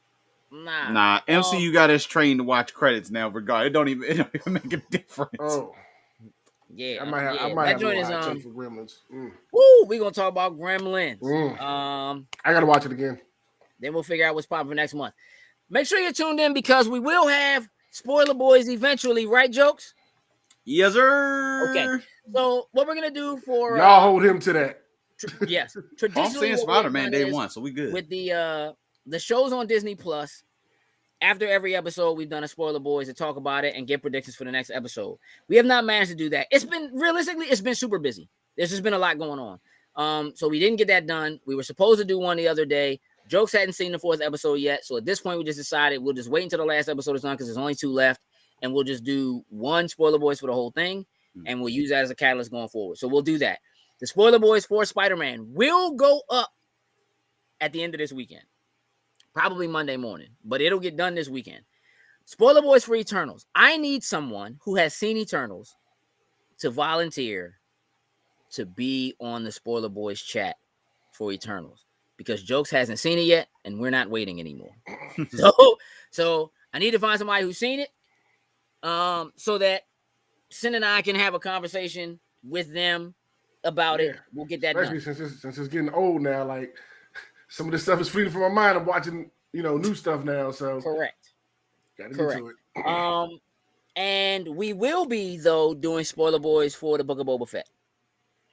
D: Nah. MCU got us trained to watch credits now. Regard, it don't even make a difference.
C: Oh.
B: Yeah,
C: I might have
B: that joint is
C: for Gremlins.
B: Woo, we gonna talk about Gremlins.
C: I gotta watch it again.
B: Then we'll figure out what's popping for next month. Make sure you're tuned in because we will have Spoiler Boys eventually, right, Jokes?
D: Yes, sir.
B: Okay. So what we're gonna do for
C: y'all hold him to that.
B: Yes,
D: traditionally, I'm saying Spider-Man day one, so we good
B: with the shows on Disney Plus. After every episode, we've done a Spoiler Boys to talk about it and get predictions for the next episode. We have not managed to do that. It's been super busy. There's just been a lot going on. So we didn't get that done. We were supposed to do one the other day. Jokes hadn't seen the 4th episode yet. So at this point, we just decided we'll just wait until the last episode is done because there's only 2 left. And we'll just do one Spoiler Boys for the whole thing. And we'll use that as a catalyst going forward. So we'll do that. The Spoiler Boys for Spider-Man will go up at the end of this weekend. Probably Monday morning, but it'll get done this weekend. Spoiler Boys for Eternals. I need someone who has seen Eternals to volunteer to be on the Spoiler Boys chat for Eternals because Jokes hasn't seen it yet, and we're not waiting anymore. So I need to find somebody who's seen it, so that Sin and I can have a conversation with them about it. We'll get that done.
C: Especially since it's getting old now, like. Some of this stuff is fleeting from my mind. I'm watching, new stuff now. So
B: correct.
C: Gotta get to
B: it. And we will be doing Spoiler Boys for the Book of Boba Fett.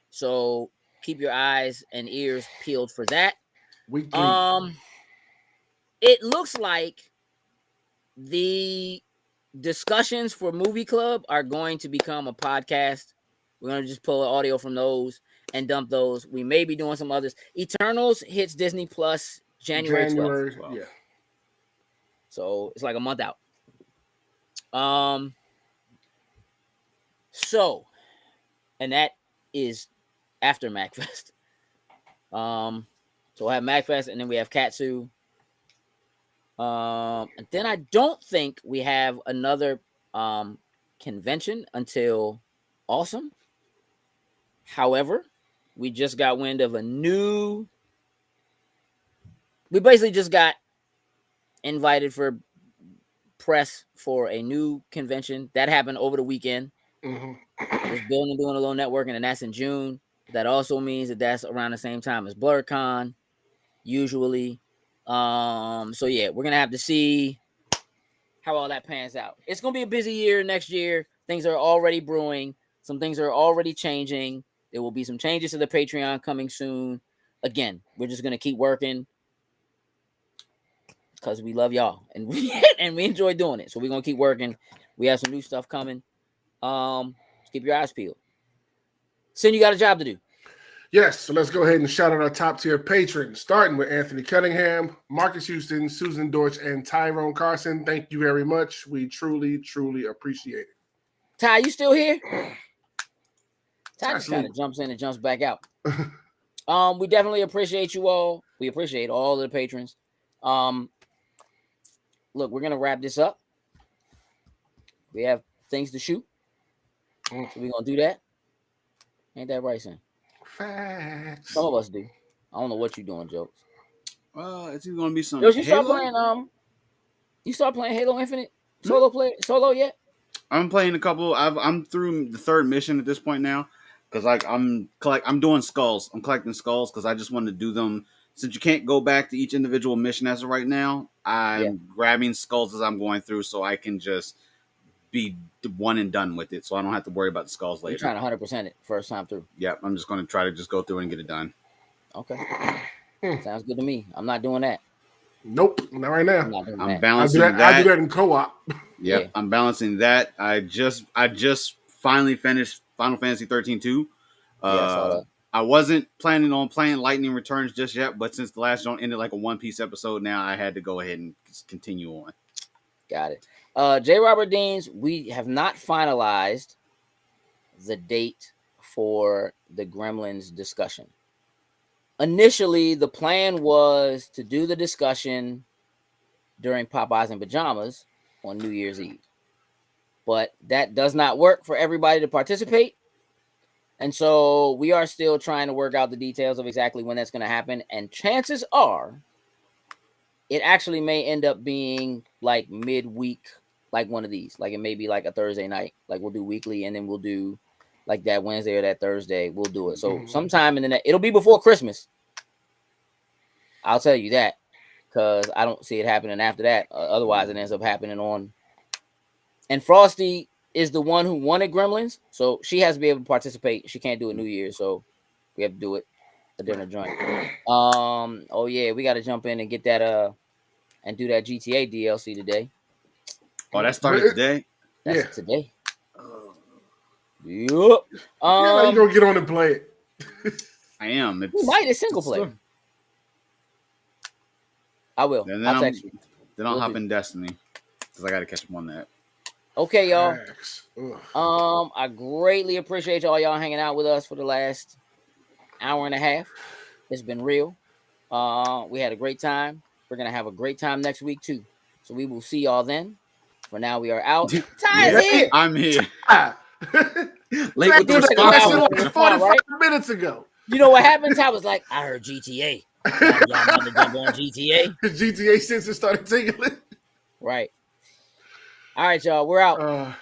B: So keep your eyes and ears peeled for that. It looks like the discussions for Movie Club are going to become a podcast. We're going to just pull audio from those and dump those. We may be doing some others. Eternals hits Disney Plus January 12th.
C: Yeah.
B: So it's like a month out. So, and that is after MacFest. So we'll have MacFest and then we have Katsu. And then I don't think we have another convention until Awesome. However, we just got wind of we basically just got invited for press for a new convention that happened over the weekend. Just building and doing a little networking, and that's in June. That also means that's around the same time as BlurCon, usually. So yeah, we're gonna have to see how all that pans out. It's gonna be a busy year next year. Things are already brewing. Some things are already changing. There will be some changes to the Patreon coming soon. Again, we're just gonna keep working because we love y'all and we enjoy doing it. So we're gonna keep working. We have some new stuff coming. Keep your eyes peeled. Sin, you got a job to do.
C: Yes, so let's go ahead and shout out our top tier patrons, starting with Anthony Cunningham, Marcus Houston, Susan Dortch, and Tyrone Carson. Thank you very much. We truly, truly appreciate it.
B: Ty, you still here? Ty just kind of jumps in and jumps back out. We definitely appreciate you all. We appreciate all of the patrons. Look, we're gonna wrap this up. We have things to shoot, so we're gonna do that. Ain't that right, son?
C: Facts.
B: Some of us do. I don't know what you're doing, Jokes.
D: It's either gonna be some.
B: Yo, you start playing. You start playing Halo Infinite solo yet?
D: I'm playing a couple. I'm through the third mission at this point now, because I'm doing skulls. I'm collecting skulls because I just wanted to do them. Since you can't go back to each individual mission as of right now, I'm grabbing skulls as I'm going through, so I can just be one and done with it, so I don't have to worry about the skulls later.
B: You're trying to 100% it first time through.
D: Yep, I'm just going to try to just go through and get it done.
B: Okay. Sounds good to me. I'm not doing that.
C: Nope, not right now.
D: I'm balancing that.
C: I do that in co-op.
D: Yep, yeah. I'm balancing that. I just finally finished Final Fantasy 13-2. I wasn't planning on playing Lightning Returns just yet, but since the last one ended like a One Piece episode, now I had to go ahead and continue on.
B: Got it. J. Robert Deans, we have not finalized the date for the Gremlins discussion. Initially, the plan was to do the discussion during Popeyes and Pajamas on New Year's Eve. But that does not work for everybody to participate. And so we are still trying to work out the details of exactly when that's going to happen. And chances are it actually may end up being like midweek, like one of these. Like it may be like a Thursday night. Like we'll do weekly and then we'll do like that Wednesday or that Thursday. We'll do it. So sometime in the it'll be before Christmas. I'll tell you that because I don't see it happening after that. Otherwise, it ends up happening on. And Frosty is the one who wanted Gremlins, so she has to be able to participate. She can't do it New Year's, so we have to do it a dinner joint. Oh yeah, we got to jump in and get that and do that GTA DLC today.
D: Oh, that started today.
B: That's today. Yep.
C: You gonna get on and play it.
D: I am.
B: We might. It's single player. I will. I'll text you.
D: Then I'll hop in Destiny because I got to catch up on that.
B: Okay, y'all. I greatly appreciate y'all hanging out with us for the last hour and a half. It's been real. We had a great time. We're gonna have a great time next week too. So we will see y'all then. For now, we are out. Ty's here.
D: I'm here.
C: Late with the response. 45 minutes ago.
B: You know what happened? Ty was like, "I heard GTA. Y'all about to jump on GTA."
C: His GTA sensor started tingling.
B: Right. All right, y'all. We're out.